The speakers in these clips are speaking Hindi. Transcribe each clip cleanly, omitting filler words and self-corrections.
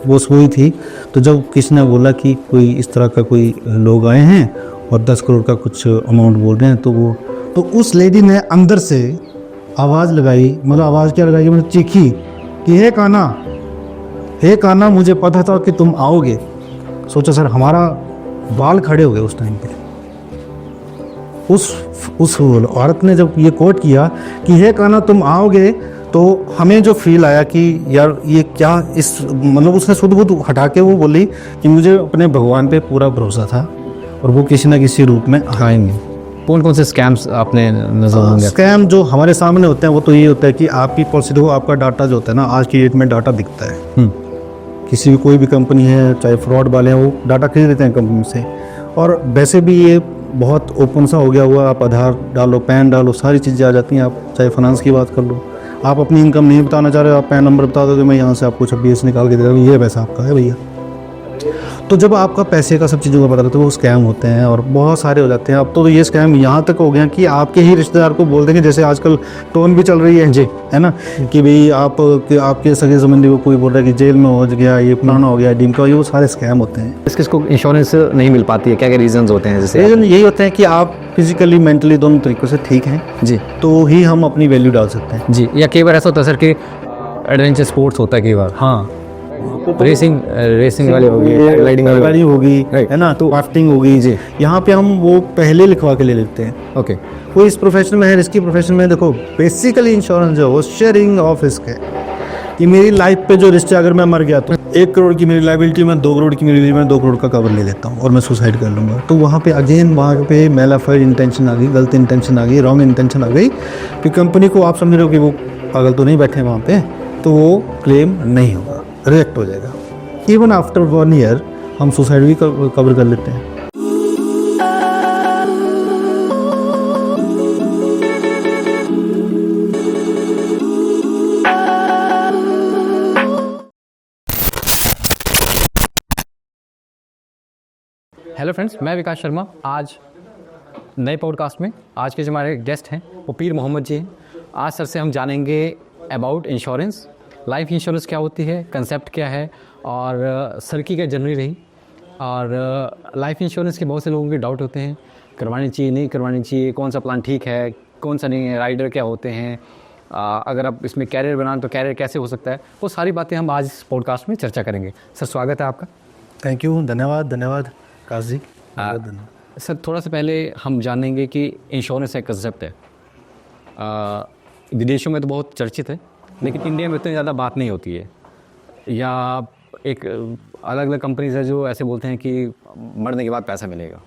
वो सोई थी। तो जब किसी ने बोला कि कोई इस तरह का कोई लोग आए हैं और 10 करोड़ का कुछ अमाउंट बोल रहे हैं, तो उस लेडी ने अंदर से आवाज़ लगाई, मतलब आवाज़ क्या लगाई, मतलब चीखी कि हे काना मुझे पता था कि तुम आओगे। सोचा सर, हमारा बाल खड़े हो गए उस टाइम पे। उस औरत ने जब ये कोट किया कि हे काना तुम आओगे, तो हमें जो फील आया कि यार ये क्या, इस मतलब उसने शुद्ध बुद्ध हटा के वो बोली कि मुझे अपने भगवान पे पूरा भरोसा था और वो किसी ना किसी रूप में आएंगे। कौन कौन से स्कैम्स आपने नजर होंगे? स्कैम जो हमारे सामने होते हैं वो तो ये होता है कि आपकी पॉलिसी देखो, आपका डाटा जो होता है ना, आज की डेट में डाटा दिखता है। किसी भी कोई भी कंपनी है, चाहे फ्रॉड वाले हैं, वो डाटा खरीद लेते हैं कंपनी से। और वैसे भी ये बहुत ओपन सा हो गया हुआ, आप आधार डालो, पैन डालो, सारी चीज़ें आ जाती हैं। आप चाहे फाइनेंस की बात कर लो, आप अपनी इनकम नहीं बताना चाह रहे हो, आप पैन नंबर बता दोगे, मैं यहाँ से आपको 26 निकाल के दे रहा हूँ, ये पैसा आपका है भैया। तो जब आपका पैसे का सब चीज़ों का पता लगता है, वो स्कैम होते हैं और बहुत सारे हो जाते हैं। अब तो ये स्कैम यहाँ तक हो गया कि आपके ही रिश्तेदार को बोल देंगे, जैसे आजकल टोन भी चल रही है जी, है ना, कि भाई आपके सगे संबंधी को कोई बोल रहा है कि जेल में हो गया, ये पुराना हो गया, डिम का, ये वो सारे स्कैम होते हैं। किसको इंश्योरेंस नहीं मिल पाती है, क्या क्या रीजंस होते हैं? जैसे रीज़न यही होते हैं कि आप फिजिकली मेंटली दोनों तरीक़ों से ठीक हैं जी, तो ही हम अपनी वैल्यू डाल सकते हैं जी। या कई बार ऐसा होता है सर कि एडवेंचर स्पोर्ट्स होता है कई बार, हाँ, रेसिंग वाली होगी, राइडिंग होगी, है ना, तो राफ्टिंग होगी जी। यहाँ पे हम वो पहले लिखवा के ले लेते हैं। ओके, कोई इस प्रोफेशन में है, रिस्की प्रोफेशन में, देखो बेसिकली इंश्योरेंस जो है वो शेयरिंग ऑफ रिस्क है कि मेरी लाइफ पे जो रिस्क है, अगर मैं मर गया तो 1 करोड़ की मेरी लाइबिलिटी में 2 करोड़ की मेरी, मैं 2 करोड़ का कवर ले लेता हूँ और मैं सुसाइड कर लूँगा। तो वहाँ पे अगेन वहाँ पे मेलाफाइड इंटेंशन आ गई, गलत इंटेंशन आ गई, रॉन्ग इंटेंशन आ गई कि कंपनी को आप समझ रहे हो कि वो पागल तो नहीं बैठे वहाँ पे, तो वो क्लेम नहीं होगा, रिजेक्ट हो जाएगा। इवन आफ्टर 1 ईयर हम सुसाइड भी कवर कर लेते हैं। हेलो फ्रेंड्स, मैं विकास शर्मा। आज नए पॉडकास्ट में आज के जो हमारे गेस्ट हैं वो पीर मोहम्मद जी हैं। आज सर से हम जानेंगे अबाउट इंश्योरेंस, लाइफ इंश्योरेंस क्या होती है, कंसेप्ट क्या है, और सर की क्या जर्नी रही। और लाइफ इंश्योरेंस के बहुत से लोगों के डाउट होते हैं, करवानी चाहिए नहीं करवानी चाहिए, कौन सा प्लान ठीक है, कौन सा नहीं है, राइडर क्या होते हैं, अगर आप इसमें कैरियर बनाएं तो कैरियर कैसे हो सकता है, वो सारी बातें हम आज इस पॉडकास्ट में चर्चा करेंगे। सर स्वागत है आपका। थैंक यू, धन्यवाद काश जी। सर थोड़ा सा पहले हम जानेंगे कि इंश्योरेंस एक कंसेप्ट है, विदेशों में तो बहुत चर्चित है, लेकिन इंडिया में इतनी ज़्यादा बात नहीं होती है। या एक अलग अलग कंपनीज है जो ऐसे बोलते हैं कि मरने के बाद पैसा मिलेगा,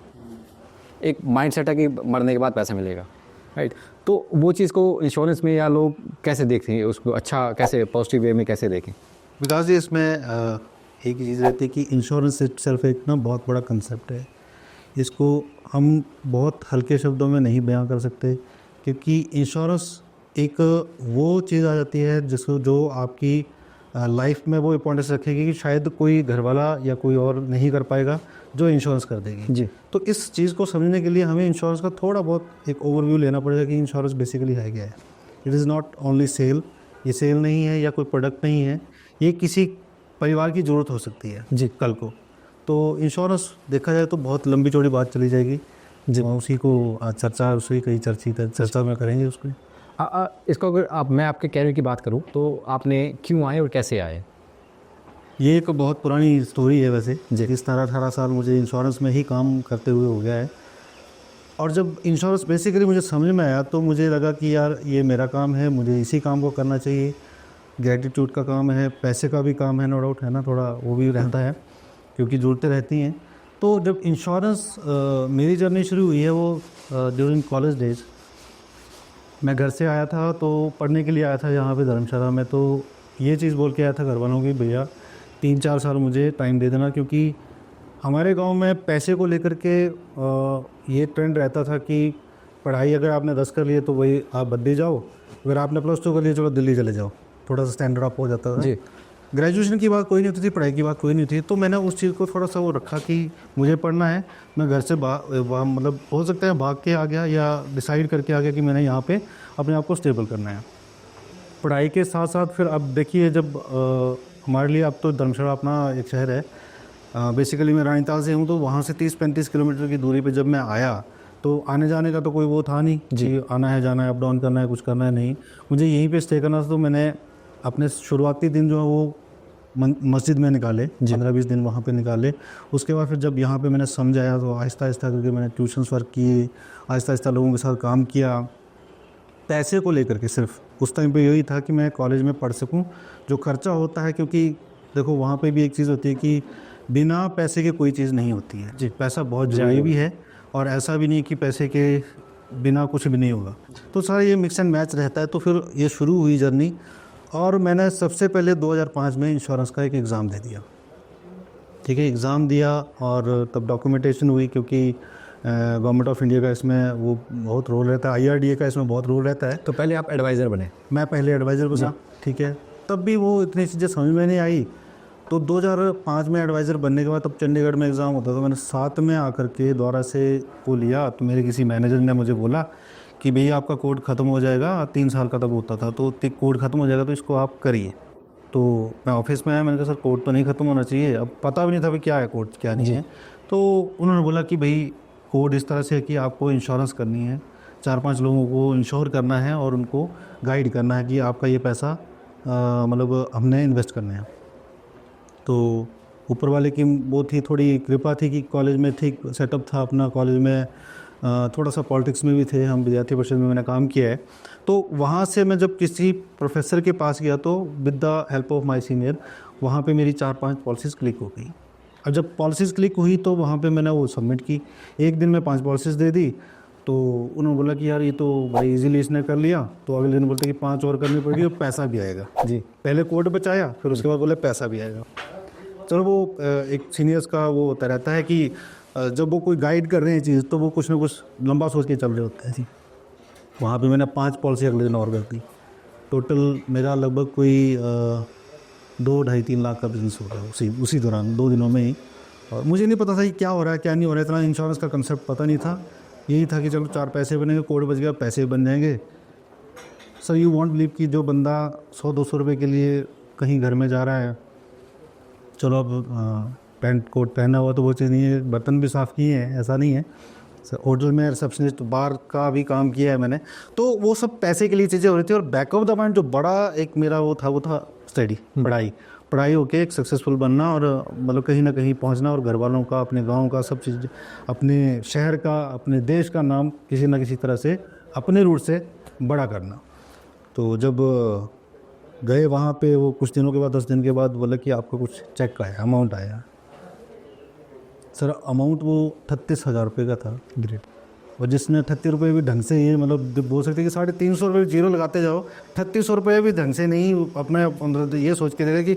एक माइंडसेट है कि मरने के बाद पैसा मिलेगा, राइट। तो वो चीज़ को इंश्योरेंस में या लोग कैसे देखते हैं, उसको अच्छा कैसे पॉजिटिव वे में कैसे देखें? विकास जी, इसमें एक चीज़ रहती है कि इंश्योरेंस इटसेल्फ एक ना बहुत बड़ा कंसेप्ट है। इसको हम बहुत हल्के शब्दों में नहीं बयां कर सकते, क्योंकि इंश्योरेंस एक वो चीज़ आ जाती है जिसको जो आपकी लाइफ में वो इंपॉर्टेंस रखेगी कि शायद कोई घरवाला या कोई और नहीं कर पाएगा, जो इंश्योरेंस कर देगी जी। तो इस चीज़ को समझने के लिए हमें इंश्योरेंस का थोड़ा बहुत एक ओवरव्यू लेना पड़ेगा कि इंश्योरेंस बेसिकली है क्या है। It is not only sale, ये सेल नहीं है या कोई प्रोडक्ट नहीं है, ये किसी परिवार की ज़रूरत हो सकती है जी कल को। तो इंश्योरेंस देखा जाए तो बहुत लंबी चौड़ी बात चली जाएगी जी, उसी को चर्चा उसी कई चर्चा में करेंगे उसको। इसको अगर मैं आपके कैरियर की बात करूं तो आपने क्यों आए और कैसे आए? ये एक बहुत पुरानी स्टोरी है वैसे जी। 17-18 साल मुझे इंश्योरेंस में ही काम करते हुए हो गया है। और जब इंश्योरेंस बेसिकली मुझे समझ में आया तो मुझे लगा कि यार ये मेरा काम है, मुझे इसी काम को करना चाहिए। ग्रेटिट्यूड का काम है, पैसे का भी काम है, नो डाउट, है ना, थोड़ा वो भी रहता है क्योंकि ज़रूरतें रहती हैं। तो जब इंश्योरेंस मेरी जर्नी शुरू हुई है वो ड्यूरिंग कॉलेज डेज। मैं घर से आया था तो पढ़ने के लिए आया था यहाँ पे धर्मशाला में, तो ये चीज़ बोल के आया था घर वालों की, भैया 3-4 साल मुझे टाइम दे देना, क्योंकि हमारे गांव में पैसे को लेकर के ये ट्रेंड रहता था कि पढ़ाई अगर आपने 10 कर लिए तो वही आप बद्दी जाओ, अगर आपने +2 कर लिए चलो दिल्ली चले जाओ, थोड़ा सा स्टैंडर्ड अप हो जाता था जी। ग्रेजुएशन की बात कोई नहीं होती थी, पढ़ाई की बात कोई नहीं थी। तो मैंने उस चीज़ को थोड़ा सा वो रखा कि मुझे पढ़ना है, मैं घर से मतलब हो सकता है भाग के आ गया या डिसाइड करके आ गया कि मैंने यहाँ पे अपने आप को स्टेबल करना है। पढ़ाई के साथ साथ फिर अब देखिए जब हमारे लिए अब तो धर्मशाला अपना एक शहर है। बेसिकली मैं रानीताल से हूँ, तो वहाँ से 30-35 किलोमीटर की दूरी पे जब मैं आया तो आने जाने का तो कोई वो था नहीं कि आना है जाना है अप डाउन करना है कुछ करना है, नहीं, मुझे यहीं पे स्टे करना था। तो मैंने अपने शुरुआती दिन जो है वो मस्जिद में निकाले, 15-20 दिन वहाँ पे निकाले। उसके बाद फिर जब यहाँ पे मैंने समझाया तो आहिस्ता आहिस्ता करके मैंने ट्यूशन्स वर्क किए, आहिस्ता आहिस्ता लोगों के साथ काम किया, पैसे को लेकर के। सिर्फ उस टाइम पे यही था कि मैं कॉलेज में पढ़ सकूं। जो खर्चा होता है, क्योंकि देखो वहाँ पे भी एक चीज़ होती है कि बिना पैसे के कोई चीज़ नहीं होती है जी। पैसा बहुत ज़रूरी भी है और ऐसा भी नहीं कि पैसे के बिना कुछ भी नहीं होगा। तो सारा ये मिक्स एंड मैच रहता है। तो फिर ये शुरू हुई जर्नी और मैंने सबसे पहले 2005 में इंश्योरेंस का एक एग्ज़ाम दे दिया। ठीक है, एग्ज़ाम दिया और तब डॉक्यूमेंटेशन हुई, क्योंकि गवर्नमेंट ऑफ इंडिया का इसमें वो बहुत रोल रहता है, IRDA का इसमें बहुत रोल रहता है। तो पहले आप एडवाइज़र बने? मैं पहले एडवाइज़र बना, ठीक है। तब भी वो इतनी चीज़ें समझ में नहीं आई। तो 2005 में एडवाइज़र बनने के बाद तब चंडीगढ़ में एग्ज़ाम होता था। मैंने 7 में आकर के दोबारा से वो लिया, तो मेरे किसी मैनेजर ने मुझे बोला कि भैया आपका कोड ख़त्म हो जाएगा, 3 साल का तब होता था, तो कोड ख़त्म हो जाएगा तो इसको आप करिए। तो मैं ऑफिस में आया, मैंने कहा सर कोड तो नहीं ख़त्म होना चाहिए। अब पता भी नहीं था भाई क्या है कोड क्या नहीं है। तो उन्होंने बोला कि भाई कोड इस तरह से है कि आपको इंश्योरेंस करनी है, 4-5 लोगों को इंश्योर करना है और उनको गाइड करना है कि आपका ये पैसा मतलब हमने इन्वेस्ट करना है। तो ऊपर वाले की वो थी, थोड़ी कृपा थी कि कॉलेज में ठीक सेटअप था अपना। कॉलेज में थोड़ा सा पॉलिटिक्स में भी थे हम, विद्यार्थी परिषद में मैंने काम किया है। तो वहाँ से मैं जब किसी प्रोफेसर के पास गया तो with the help of my senior वहाँ पे मेरी 4-5 पॉलिसीज़ क्लिक हो गई। अब जब पॉलिसीज़ क्लिक हुई तो वहाँ पे मैंने वो सबमिट की। एक दिन में 5 पॉलिसीज़ दे दी। तो उन्होंने बोला कि यार ये तो बड़ी इजीली इसने कर लिया। तो अगले दिन बोलते कि 5 और करनी पड़ेगी और पैसा भी आएगा जी। पहले कोड बचाया, फिर उसके बाद बोले पैसा भी आएगा। चलो वो एक सीनियर्स का वो होता रहता है कि जब वो कोई गाइड कर रहे हैं चीज़ तो वो कुछ ना कुछ लंबा सोच के चल रहे होते हैं जी। वहाँ पे मैंने 5 पॉलिसी अगले दिन और कर दी। टोटल मेरा लगभग कोई 2-2.5-3 लाख का बिजनेस हो गया उसी दौरान 2 दिनों में ही। और मुझे नहीं पता था कि क्या हो रहा है क्या नहीं हो रहा है, इतना इंश्योरेंस का कंसेप्ट पता नहीं था। यही था कि चलो 4 पैसे बनेंगे, कोड बच गया, पैसे बन जाएंगे। सर यू वॉन्ट बिलीव कि जो बंदा 100-200 रुपये के लिए कहीं घर में जा रहा है, चलो अब पैंट कोट पहना हुआ तो वो चीज़ नहीं है, बर्तन भी साफ़ किए हैं, ऐसा नहीं है। सर होटल में रिसेप्शनिस्ट बार का भी काम किया है मैंने। तो वो सब पैसे के लिए चीज़ें हो रही थी। और बैक ऑफ द माइंड जो बड़ा एक मेरा वो था स्टडी, पढ़ाई होके एक सक्सेसफुल बनना और मतलब कहीं ना कहीं पहुंचना और घर वालों का, अपने गांव का, सब चीज़, अपने शहर का, अपने देश का नाम किसी न किसी तरह से अपने रूट से बड़ा करना। तो जब गए वहाँ पे, वो कुछ दिनों के बाद 10 दिन के बाद बोला कि आपका कुछ चेक आया, अमाउंट आया। सर अमाउंट वो 38,000 रुपये का था। ग्रेट। और जिसने 38 रुपये भी ढंग से, ये मतलब बोल सकते कि 350 रुपये जीरो लगाते जाओ, 3800 रुपये भी ढंग से नहीं अपना ये सोच के दे रहे कि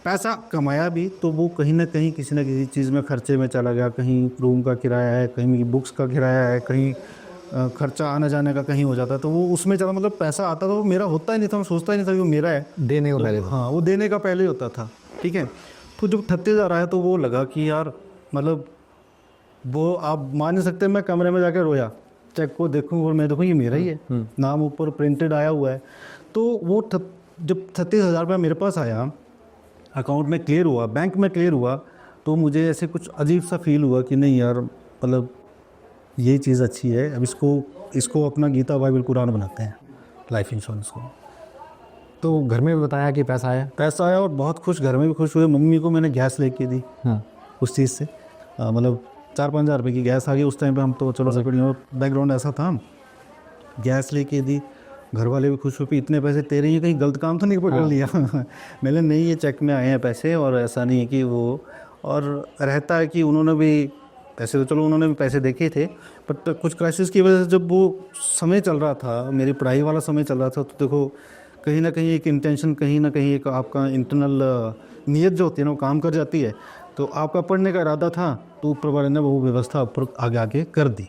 पैसा कमाया भी तो वो कहीं ना कहीं किसी न किसी चीज़ में खर्चे में चला गया। कहीं रूम का किराया है, कहीं बुक्स का किराया है, कहीं खर्चा आने जाने का कहीं हो जाता है, तो वो उसमें चला, मतलब पैसा आता था वो मेरा होता ही नहीं था। मैं सोचता ही नहीं था कि वो मेरा है, देने को पहले। हाँ, वो देने का पहले होता था। ठीक है। तो जब 38,000 आया तो वो लगा कि यार मतलब वो आप मान नहीं सकते, मैं कमरे में जाकर रोया, चेक को देखूँ और मैं देखूँ ये मेरा ही है, नाम ऊपर प्रिंटेड आया हुआ है। तो वो जब 36,000 रुपये मेरे पास आया, अकाउंट में क्लियर हुआ, बैंक में क्लियर हुआ, तो मुझे ऐसे कुछ अजीब सा फील हुआ कि नहीं यार, मतलब ये चीज़ अच्छी है, अब इसको अपना गीता बाइबल कुरान बनाते हैं लाइफ इंश्योरेंस को। तो घर में भी बताया कि पैसा आया और बहुत खुश, घर में भी खुश हुए। मम्मी को मैंने गैस लेके दी उस चीज़ से, मतलब 4-5 हज़ार रुपये की गैस आ गई उस टाइम पे। हम तो चलो बैकग्राउंड ऐसा था, गैस लेके दी। घर वाले भी खुश हुए, इतने पैसे तेरे ही, कहीं गलत काम तो नहीं पकड़ लिया। मैंने नहीं, ये चेक में आए हैं पैसे, और ऐसा नहीं है कि वो, और रहता है कि उन्होंने भी पैसे, तो चलो उन्होंने भी पैसे देखे थे, बट कुछ क्राइसिस की वजह से जब वो समय चल रहा था, मेरी पढ़ाई वाला समय चल रहा था, तो देखो कहीं ना कहीं एक इंटेंशन, कहीं ना कहीं एक आपका इंटरनल नीयत जो होती है ना वो काम कर जाती है। तो आपका पढ़ने का इरादा था, तो ऊपर वाले ने वो व्यवस्था ऊपर आगे कर दी।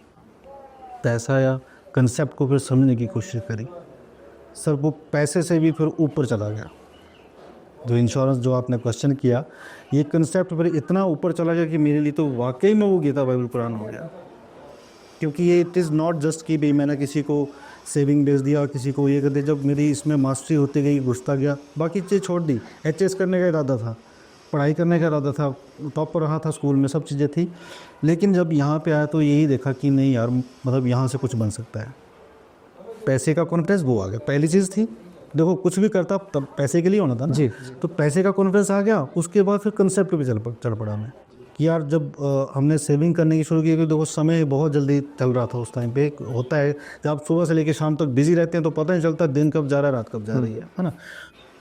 पैसा या कंसेप्ट को फिर समझने की कोशिश करी। सर वो पैसे से भी फिर ऊपर चला गया। जो इंश्योरेंस, जो आपने क्वेश्चन किया, ये कंसेप्ट पर इतना ऊपर चला गया कि मेरे लिए तो वाकई में वो गीता बाइबल कुरान हो गया। क्योंकि ये इट इज़ नॉट जस्ट कि भाई मैंने किसी को सेविंग बेच दिया, किसी को ये कर दिया। जब मेरी इसमें मास्टरी होती गई, घुसता गया, बाकी चीज़ छोड़ दी। एचएस करने का इरादा था, पढ़ाई करने का इरादा था, टॉप पर रहा था स्कूल में, सब चीज़ें थी। लेकिन जब यहाँ पे आया तो यही देखा कि नहीं यार, मतलब यहाँ से कुछ बन सकता है। पैसे का कॉन्फिडेंस वो आ गया, पहली चीज़ थी। देखो कुछ भी करता तब पैसे के लिए होना था ना जी। तो पैसे का कॉन्फिडेंस आ गया। उसके बाद फिर कंसेप्ट पे चल पड़ा मैं कि यार जब हमने सेविंग करने की शुरू की, क्योंकि देखो समय बहुत जल्दी चल रहा था उस टाइम पे। होता है जब आप सुबह से लेकर शाम तक बिजी रहते हैं तो पता नहीं चलता दिन कब जा रहा है, रात कब जा रही है ना।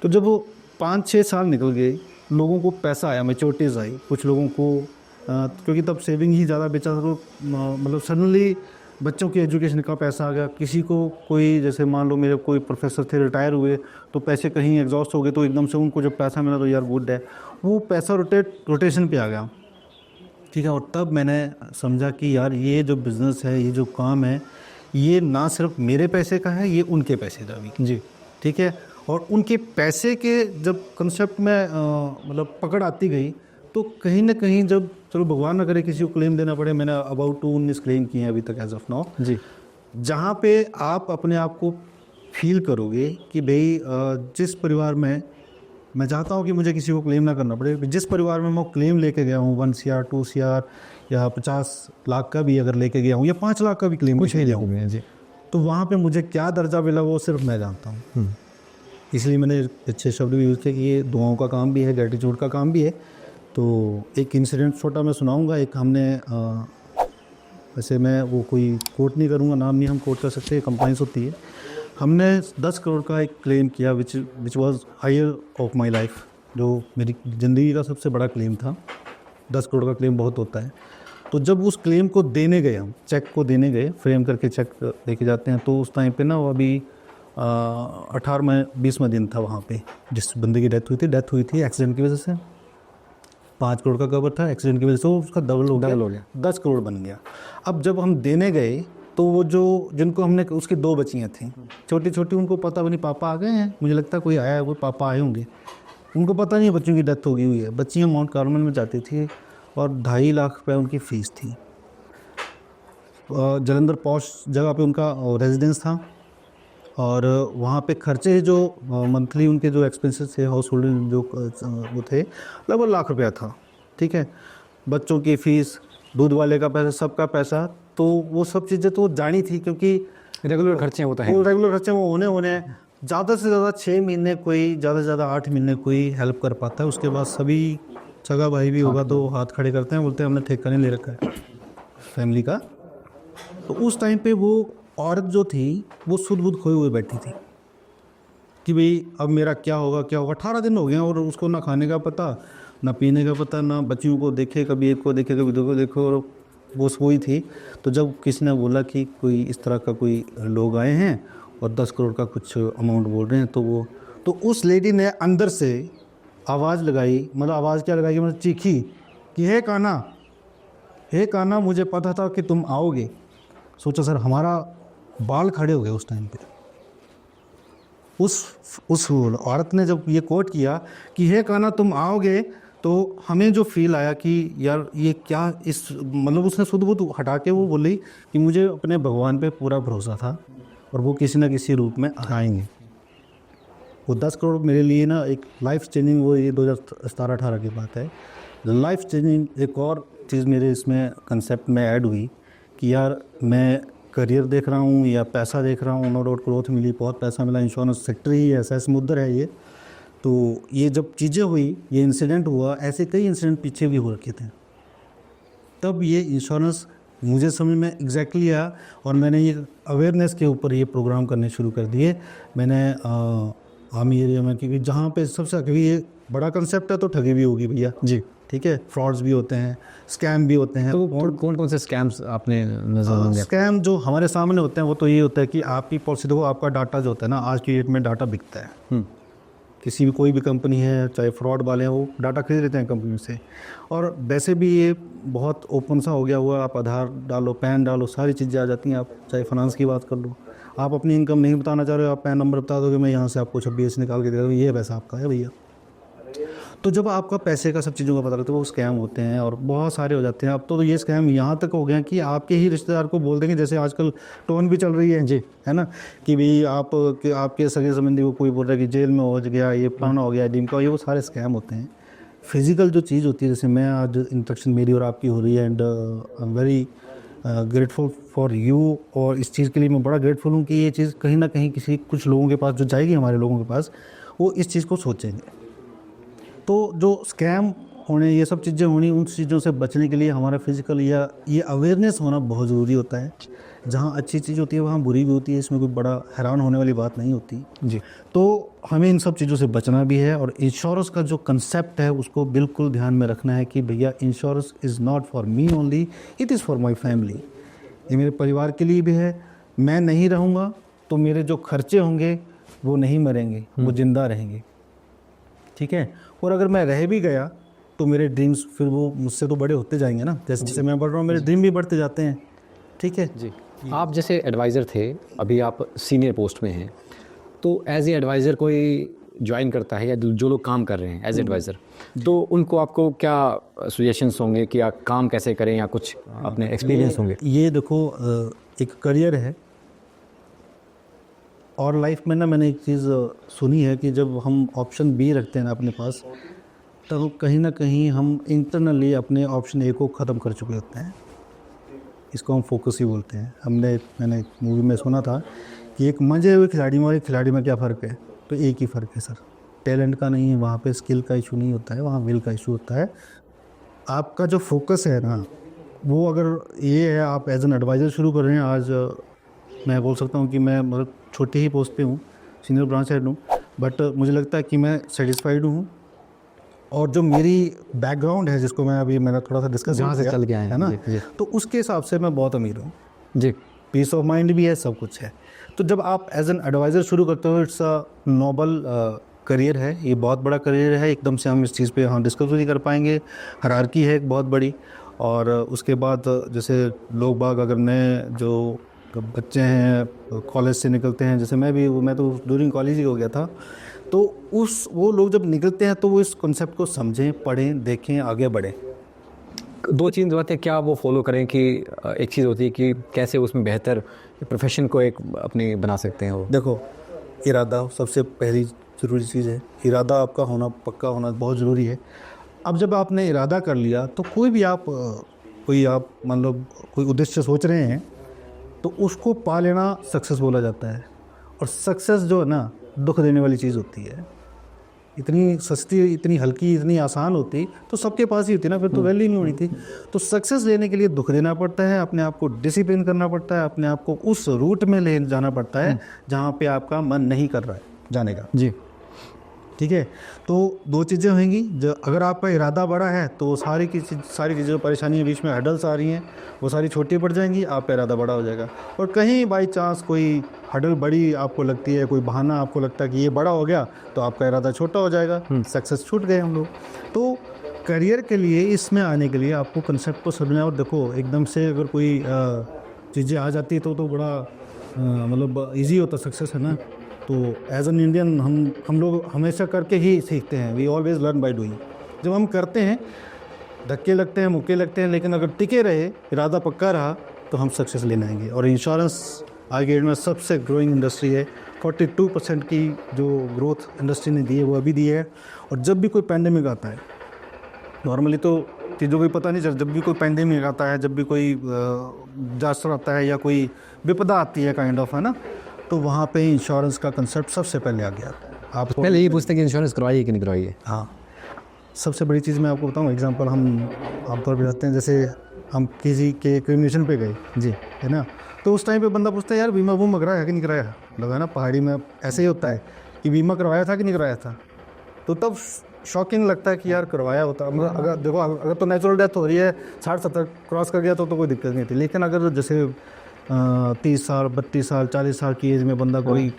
तो जब वो 5-6 साल निकल गए, लोगों को पैसा आया, मैच्योरिटीज़ आई, कुछ लोगों को क्योंकि तब सेविंग ही ज़्यादा बेचा था, तो मतलब सडनली बच्चों की एजुकेशन का पैसा आ गया। किसी को कोई, जैसे मान लो मेरे कोई प्रोफेसर थे, रिटायर हुए, तो पैसे कहीं एग्जॉस्ट हो गए, तो एकदम से उनको जब पैसा मिला तो यार गुड है, वो पैसा रोटेशन पे आ गया। ठीक है। और तब मैंने समझा कि यार ये जो बिज़नेस है, ये जो काम है, ये ना सिर्फ मेरे पैसे का है, ये उनके पैसे का भी। जी। ठीक है। और उनके पैसे के जब कंसेप्ट में मतलब पकड़ आती गई, तो कहीं ना कहीं जब, चलो भगवान ना करे किसी को क्लेम देना पड़े, मैंने अबाउट 19 क्लेम किए हैं अभी तक एज ऑफ नाउ। जी। जहाँ पे आप अपने आप को फील करोगे कि भाई जिस परिवार में मैं चाहता हूँ कि मुझे किसी को क्लेम ना करना पड़े, जिस परिवार में मैं क्लेम लेके गया हूँ 1 CR 2 CR या 50 लाख का भी अगर लेके गया हूँ, या 5 लाख का भी क्लेम कुछ नहीं गया हूँ, जी। तो वहाँ पे मुझे क्या दर्जा मिला वो सिर्फ मैं जानता हूँ। इसलिए मैंने अच्छे शब्द भी यूज़ किए कि ये दुआओं का काम भी है, ग्रेटिट्यूड का काम भी है। तो एक इंसिडेंट छोटा मैं सुनाऊंगा। एक हमने वैसे मैं वो कोई कोट नहीं करूँगा, नाम नहीं हम कोट कर सकते, कंप्लाइंस होती है। हमने 10 करोड़ का एक क्लेम किया which was higher of my life, जो मेरी ज़िंदगी का सबसे बड़ा क्लेम था। 10 करोड़ का क्लेम बहुत होता है। तो जब उस क्लेम को देने गए, हम चेक को देने गए, फ्रेम करके चेक लेके जाते हैं, तो उस टाइम पे ना वो अभी 18वां-20वां दिन था वहाँ पे जिस बंदे की डेथ हुई थी एक्सीडेंट की वजह से। 5 करोड़ का कवर था, एक्सीडेंट की वजह से वो उसका डबल हो गया, 10 करोड़ बन गया। अब जब हम देने गए तो वो जो जिनको हमने, उसकी 2 बच्चियाँ थीं छोटी छोटी, उनको पता भी नहीं पापा आ गए हैं, मुझे लगता है कोई आया है, वो पापा आए होंगे, उनको पता नहीं है बच्चों की डेथ हो गई हुई है। बच्चियाँ माउंट कार्मल में जाती थी और 2.5 लाख रुपये उनकी फ़ीस थी। जलंधर पॉश जगह पे उनका रेजिडेंस था, और वहाँ पे खर्चे जो मंथली उनके जो एक्सपेंसेस थे, हाउस होल्डिंग जो वो थे, लगभग लाख रुपया था। ठीक है। बच्चों की फ़ीस, दूध वाले का पैसा, सबका पैसा, तो वो सब चीज़ें तो जानी थी, क्योंकि रेगुलर खर्चे होता है। वो रेगुलर खर्चे वो होने ज़्यादा से ज़्यादा 6 महीने कोई, ज़्यादा से ज़्यादा 8 महीने कोई हेल्प कर पाता है। उसके बाद सभी सगा भाई भी होगा तो हाथ खड़े करते हैं, बोलते हैं हमने ठेका नहीं ले रखा है फैमिली का। तो उस टाइम पे वो औरत जो थी वो सुध बुध खोए हुए बैठी थी कि भाई अब मेरा क्या होगा 18 दिन हो गए और उसको ना खाने का पता, ना पीने का पता, ना बच्चियों को देखे, कभी एक को देखे कभी दो को देखो, और वो सोई थी। तो जब किसी ने बोला कि कोई इस तरह का कोई लोग आए हैं और 10 करोड़ का कुछ अमाउंट बोल रहे हैं, तो उस लेडी ने अंदर से आवाज़ लगाई, मतलब आवाज़ क्या लगाई, मतलब चीखी कि हे काना मुझे पता था कि तुम आओगे। सोचा सर, हमारा बाल खड़े हो गए उस टाइम पे। उस औरत ने जब ये कोट किया कि हे काना तुम आओगे, तो हमें जो फील आया कि यार ये क्या, इस मतलब उसने शुद्ध बुद्ध हटा के वो बोली कि मुझे अपने भगवान पे पूरा भरोसा था और वो किसी ना किसी रूप में आएंगे। वो 10 करोड़ मेरे लिए ना एक लाइफ चेंजिंग, वो ये 2017-18 की बात है, लाइफ चेंजिंग एक और चीज़ मेरे इसमें कंसेप्ट में ऐड हुई कि यार मैं करियर देख रहा हूँ या पैसा देख रहा हूँ, नो डाउट ग्रोथ मिली, बहुत पैसा मिला, इंश्योरेंस सेक्टर ही ऐसा समुद्र है ये। तो ये जब चीज़ें हुई, ये इंसिडेंट हुआ, ऐसे कई इंसिडेंट पीछे भी हो रखे थे। तब ये इंश्योरेंस मुझे समझ में एग्जैक्टली आया और मैंने ये अवेयरनेस के ऊपर ये प्रोग्राम करने शुरू कर दिए। मैंने आर्मी एरिया में, क्योंकि जहाँ पे सबसे, क्योंकि ये बड़ा कंसेप्ट है तो ठगी भी होगी भैया जी, ठीक है, फ्रॉड्स भी होते हैं, स्कैम भी होते हैं। तो कौन कौन से स्कैम्स आपने नजर आए? स्कैम जो हमारे सामने होते हैं वो तो ये होता है कि आपकी पॉलिसी, देखो आपका डाटा जो होता है ना, आज की डेट में डाटा बिकता है। किसी भी कोई भी कंपनी है, चाहे फ्रॉड वाले हैं, वो डाटा खरीद लेते हैं कंपनी से। और वैसे भी ये बहुत ओपन सा हो गया हुआ, आप आधार डालो, पैन डालो, सारी चीज़ें आ जाती हैं। आप चाहे फाइनेंस की बात कर लो, आप अपनी इनकम नहीं बताना चाह रहे हो, आप पैन नंबर बता दोगे, मैं यहाँ से आपको 26 निकाल के दे दूँ, ये पैसा आपका है भैया। तो जब आपका पैसे का सब चीज़ों का पता लगता है वो स्कैम होते हैं और बहुत सारे हो जाते हैं। अब तो ये स्कैम यहाँ तक हो गया कि आपके ही रिश्तेदार को बोल देंगे, जैसे आजकल टोन भी चल रही है जी, है ना, कि भाई आपके सगे संबंधी को कोई बोल रहा है कि जेल में हो गया, ये फलाना हो गया, डिमका, ये वो सारे स्कैम होते हैं। फिजिकल जो चीज़ होती है, जैसे मैं आज इंटरेक्शन मेरी और आपकी हो रही है, and I am very grateful for you, और इस चीज़ के लिए मैं बड़ा ग्रेटफुल हूँ कि ये चीज़ कहीं ना कहीं कुछ लोगों के पास जो जाएगी, हमारे लोगों के पास, वो इस चीज़ को सोचेंगे। तो जो स्कैम होने, ये सब चीज़ें होनी, उन चीज़ों से बचने के लिए हमारा फिजिकल या ये अवेयरनेस होना बहुत ज़रूरी होता है। जहाँ अच्छी चीज़ होती है वहाँ बुरी भी होती है, इसमें कोई बड़ा हैरान होने वाली बात नहीं होती जी। तो हमें इन सब चीज़ों से बचना भी है, और इंश्योरेंस का जो कंसेप्ट है उसको बिल्कुल ध्यान में रखना है कि भैया insurance is not for me only, it is for my family. ये मेरे परिवार के लिए भी है। मैं नहीं रहूँगा तो मेरे जो खर्चे होंगे वो नहीं मरेंगे, वो ज़िंदा रहेंगे, ठीक है। और अगर मैं रह भी गया तो मेरे ड्रीम्स फिर वो मुझसे तो बड़े होते जाएंगे ना, जैसे जैसे मैं बढ़ रहा हूँ मेरे ड्रीम भी बढ़ते जाते हैं, ठीक है जी। आप जैसे एडवाइज़र थे, अभी आप सीनियर पोस्ट में हैं, तो एज ए एडवाइज़र कोई ज्वाइन करता है या जो लोग काम कर रहे हैं एज एडवाइज़र, तो उनको आपको क्या सजेशंस होंगे कि आप काम कैसे करें, या कुछ अपने एक्सपीरियंस होंगे? ये देखो, एक करियर है, और लाइफ में ना मैंने एक चीज़ सुनी है कि जब हम ऑप्शन बी रखते हैं ना अपने पास, तब कहीं ना कहीं हम इंटरनली अपने ऑप्शन ए को ख़त्म कर चुके होते हैं। इसको हम फोकस ही बोलते हैं। मैंने एक मूवी में सुना था कि एक मंजे हुए खिलाड़ी में और एक खिलाड़ी में क्या फ़र्क है, तो एक ही फ़र्क है सर, टैलेंट का नहीं है। वहाँ पे स्किल का इशू नहीं होता है, वहाँ विल का इशू होता है। आपका जो फोकस है ना, वो अगर ये है, आप एज एन एडवाइज़र शुरू कर रहे हैं आज, मैं बोल सकता हूँ कि मैं मतलब छोटी ही पोस्ट पे हूँ, सीनियर ब्रांच हेड हूँ, बट मुझे लगता है कि मैं सेटिस्फाइड हूँ। और जो मेरी बैकग्राउंड है, जिसको मैंने थोड़ा सा डिस्कस जहाँ से चल के आए हैं, है ना, जी। तो उसके हिसाब से मैं बहुत अमीर हूँ जी। पीस ऑफ माइंड भी है, सब कुछ है। तो जब आप एज एन एडवाइज़र शुरू करते हो, इट्स अ नोबल करियर है, ये बहुत बड़ा करियर है। एकदम से हम इस चीज़ पे डिस्कस नहीं कर पाएंगे, हायरार्की है एक बहुत बड़ी। और उसके बाद जैसे लोग बाग, अगर नए जो बच्चे हैं कॉलेज से निकलते हैं, जैसे मैं तो ड्यूरिंग कॉलेज ही हो गया था, तो वो लोग जब निकलते हैं तो वो इस कॉन्सेप्ट को समझें, पढ़ें, देखें, आगे बढ़ें। दो चीज़ बातें क्या वो फॉलो करें कि एक चीज़ होती है कि कैसे उसमें बेहतर प्रोफेशन को एक अपनी बना सकते हैं वो? देखो, इरादा सबसे पहली ज़रूरी चीज़ है। इरादा आपका होना, पक्का होना बहुत ज़रूरी है। अब जब आपने इरादा कर लिया तो कोई आप मतलब कोई उद्देश्य सोच रहे हैं तो उसको पा लेना सक्सेस बोला जाता है। और सक्सेस जो है ना, दुख देने वाली चीज़ होती है। इतनी सस्ती, इतनी हल्की, इतनी आसान होती तो सबके पास ही होती ना, फिर तो वैल्यू नहीं होनी थी। तो सक्सेस लेने के लिए दुख देना पड़ता है, अपने आप को डिसिप्लिन करना पड़ता है, अपने आप को उस रूट में ले जाना पड़ता है जहाँ पे आपका मन नहीं कर रहा है जाने का जी। ठीक है। तो दो चीज़ें होंगी, जो अगर आपका इरादा बड़ा है तो सारी चीज़ें जो परेशानियाँ बीच में हडल्स आ रही हैं वो सारी छोटी पड़ जाएंगी, आपका इरादा बड़ा हो जाएगा। और कहीं बाई चांस कोई हडल बड़ी आपको लगती है, कोई बहाना आपको लगता है कि ये बड़ा हो गया, तो आपका इरादा छोटा हो जाएगा, सक्सेस छूट गए हम लोग। तो करियर के लिए, इसमें आने के लिए आपको कंसेप्ट को समझना। और देखो, एकदम से अगर कोई चीज़ें आ जाती तो बड़ा मतलब ईजी होता सक्सेस, है ना। तो एज एन इंडियन हम लोग हमेशा करके ही सीखते हैं। We always learn by doing. जब हम करते हैं, धक्के लगते हैं, मुक्के लगते हैं, लेकिन अगर टिके रहे, इरादा पक्का रहा, तो हम सक्सेस लेने आएंगे। और इंश्योरेंस आज के डेट में सबसे ग्रोइंग इंडस्ट्री है। 42% की जो ग्रोथ इंडस्ट्री ने दी है वो अभी दी है। और जब भी कोई पैंडेमिक आता है, नॉर्मली तो चीज़ों को पता नहीं चलता, जब भी कोई पैंडेमिक आता है, जब भी कोई डिजास्टर आता है या कोई विपदा आती है काइंड ऑफ, है ना, तो वहाँ पे इंश्योरेंस का कंसेप्ट सबसे पहले आ गया। आप पहले यही पूछते हैं कि इंश्योरेंस करवाइए कि नहीं करवाइए। हाँ, सबसे बड़ी चीज़ मैं आपको बताऊँ, एग्जांपल हम आमतौर पे जाते हैं, जैसे हम किसी के क्रिमिनेशन पे गए जी, है ना, तो उस टाइम पे बंदा पूछता है, यार बीमा वूमा कराया कि नहीं कराया। लगा ना, पहाड़ी में ऐसे ही होता है कि बीमा करवाया था कि नहीं कराया था। तो तब शॉकिंग लगता है कि यार करवाया होता, मतलब अगर देखो, अगर तो नेचुरल डेथ हो रही है, 60-70 क्रॉस कर गया तो कोई दिक्कत नहीं थी। लेकिन अगर जैसे 30 साल, 32 साल, 40 साल की एज में बंदा कोई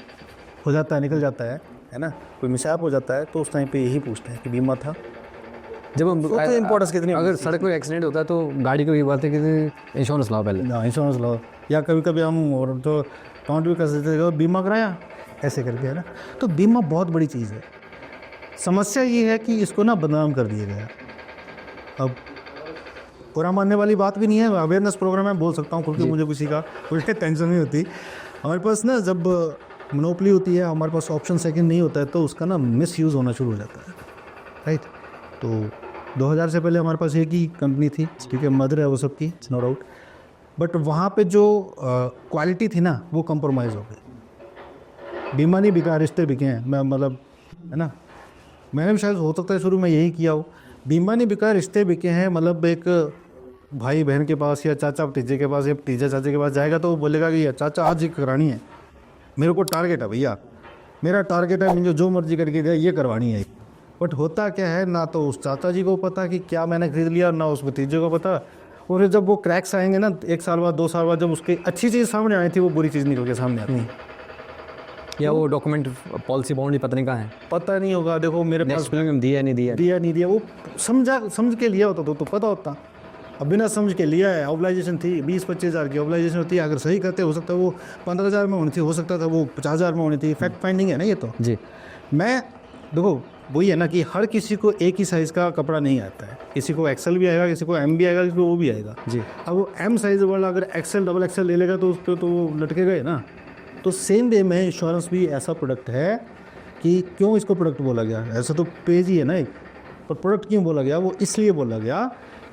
हो जाता है, निकल जाता है ना, कोई मिसहैप हो जाता है, तो उस टाइम पे यही पूछते हैं कि बीमा था। जब हम इंपॉर्टेंस कितनी, अगर सड़क पर एक्सीडेंट होता है तो गाड़ी को ये बात है कि इंश्योरेंस लाओ पहले। इंश्योरेंस लो, या कभी कभी हम और तो काउंट भी कर सकते थे, बीमा कराया ऐसे करके, है ना। तो बीमा बहुत बड़ी चीज़ है। समस्या ये है कि इसको ना बदनाम कर दिया गया। अब बुरा मानने वाली बात भी नहीं है, अवेयरनेस प्रोग्राम मैं बोल सकता हूँ क्योंकि मुझे किसी का कोई टेंशन नहीं होती। हमारे पास ना जब मोनोपोली होती है, हमारे पास ऑप्शन सेकंड नहीं होता है, तो उसका ना मिस यूज़ होना शुरू हो जाता है, राइट। तो 2000 से पहले हमारे पास एक ही कंपनी थी, ठीक है, मदर है वो सबकी, नो डाउट, बट वहाँ पे जो क्वालिटी थी ना वो कंप्रोमाइज़ हो गई। बीमा नहीं बिका, रिश्ते बिके हैं, मैं मतलब, है ना, मैंने भी शायद हो सकता है शुरू में यही किया हो। बीमा नहीं बिका, रिश्ते बिके हैं, मतलब एक भाई बहन के पास या चाचा भतीजे के पास या भतीजा चाचे के पास जाएगा तो वो बोलेगा कि चाचा आज ये करानी है, मेरे को टारगेट है भैया, मेरा टारगेट है, मुझे जो मर्जी करके दे ये करवानी है। बट होता क्या है, ना तो उस चाचा जी को पता कि क्या मैंने खरीद लिया, ना उस भतीजे को पता। और फिर जब वो क्रैक्स आएंगे ना 1 साल बाद 2 साल बाद, जब उसकी अच्छी चीज़ सामने आई थी वो बुरी चीज़ निकल के सामने आती है, या वो डॉक्यूमेंट पॉलिसी बॉन्ड पता नहीं कहाँ है, पता नहीं होगा। देखो मेरे पास नेक्स्ट फिल्म में दिया नहीं दिया, वो समझ के लिया होता तो पता होता। अब बिना समझ के लिया है, ऑब्लाइजेशन थी 20-25 हज़ार की ऑब्लाइजेशन होती है, अगर सही करते हो सकता है वो 15,000 में होनी थी, हो सकता था वो 50,000 में होनी थी। फैक्ट फाइंडिंग है ना ये तो जी। मैं देखो वही है ना कि हर किसी को एक ही साइज़ का कपड़ा नहीं आता है, किसी को एक्सेल भी आएगा, किसी को एम भी आएगा, किसी को वो भी आएगा जी। अब वो एम साइज़ वाला अगर एक्सेल डबल एक्सेल ले लेगा तो उस पर तो वो लटके गए ना। तो सेम वे में इंश्योरेंस भी ऐसा प्रोडक्ट है कि क्यों इसको प्रोडक्ट बोला गया, ऐसा तो पेज ही है ना एक, पर प्रोडक्ट क्यों बोला गया, वो इसलिए बोला गया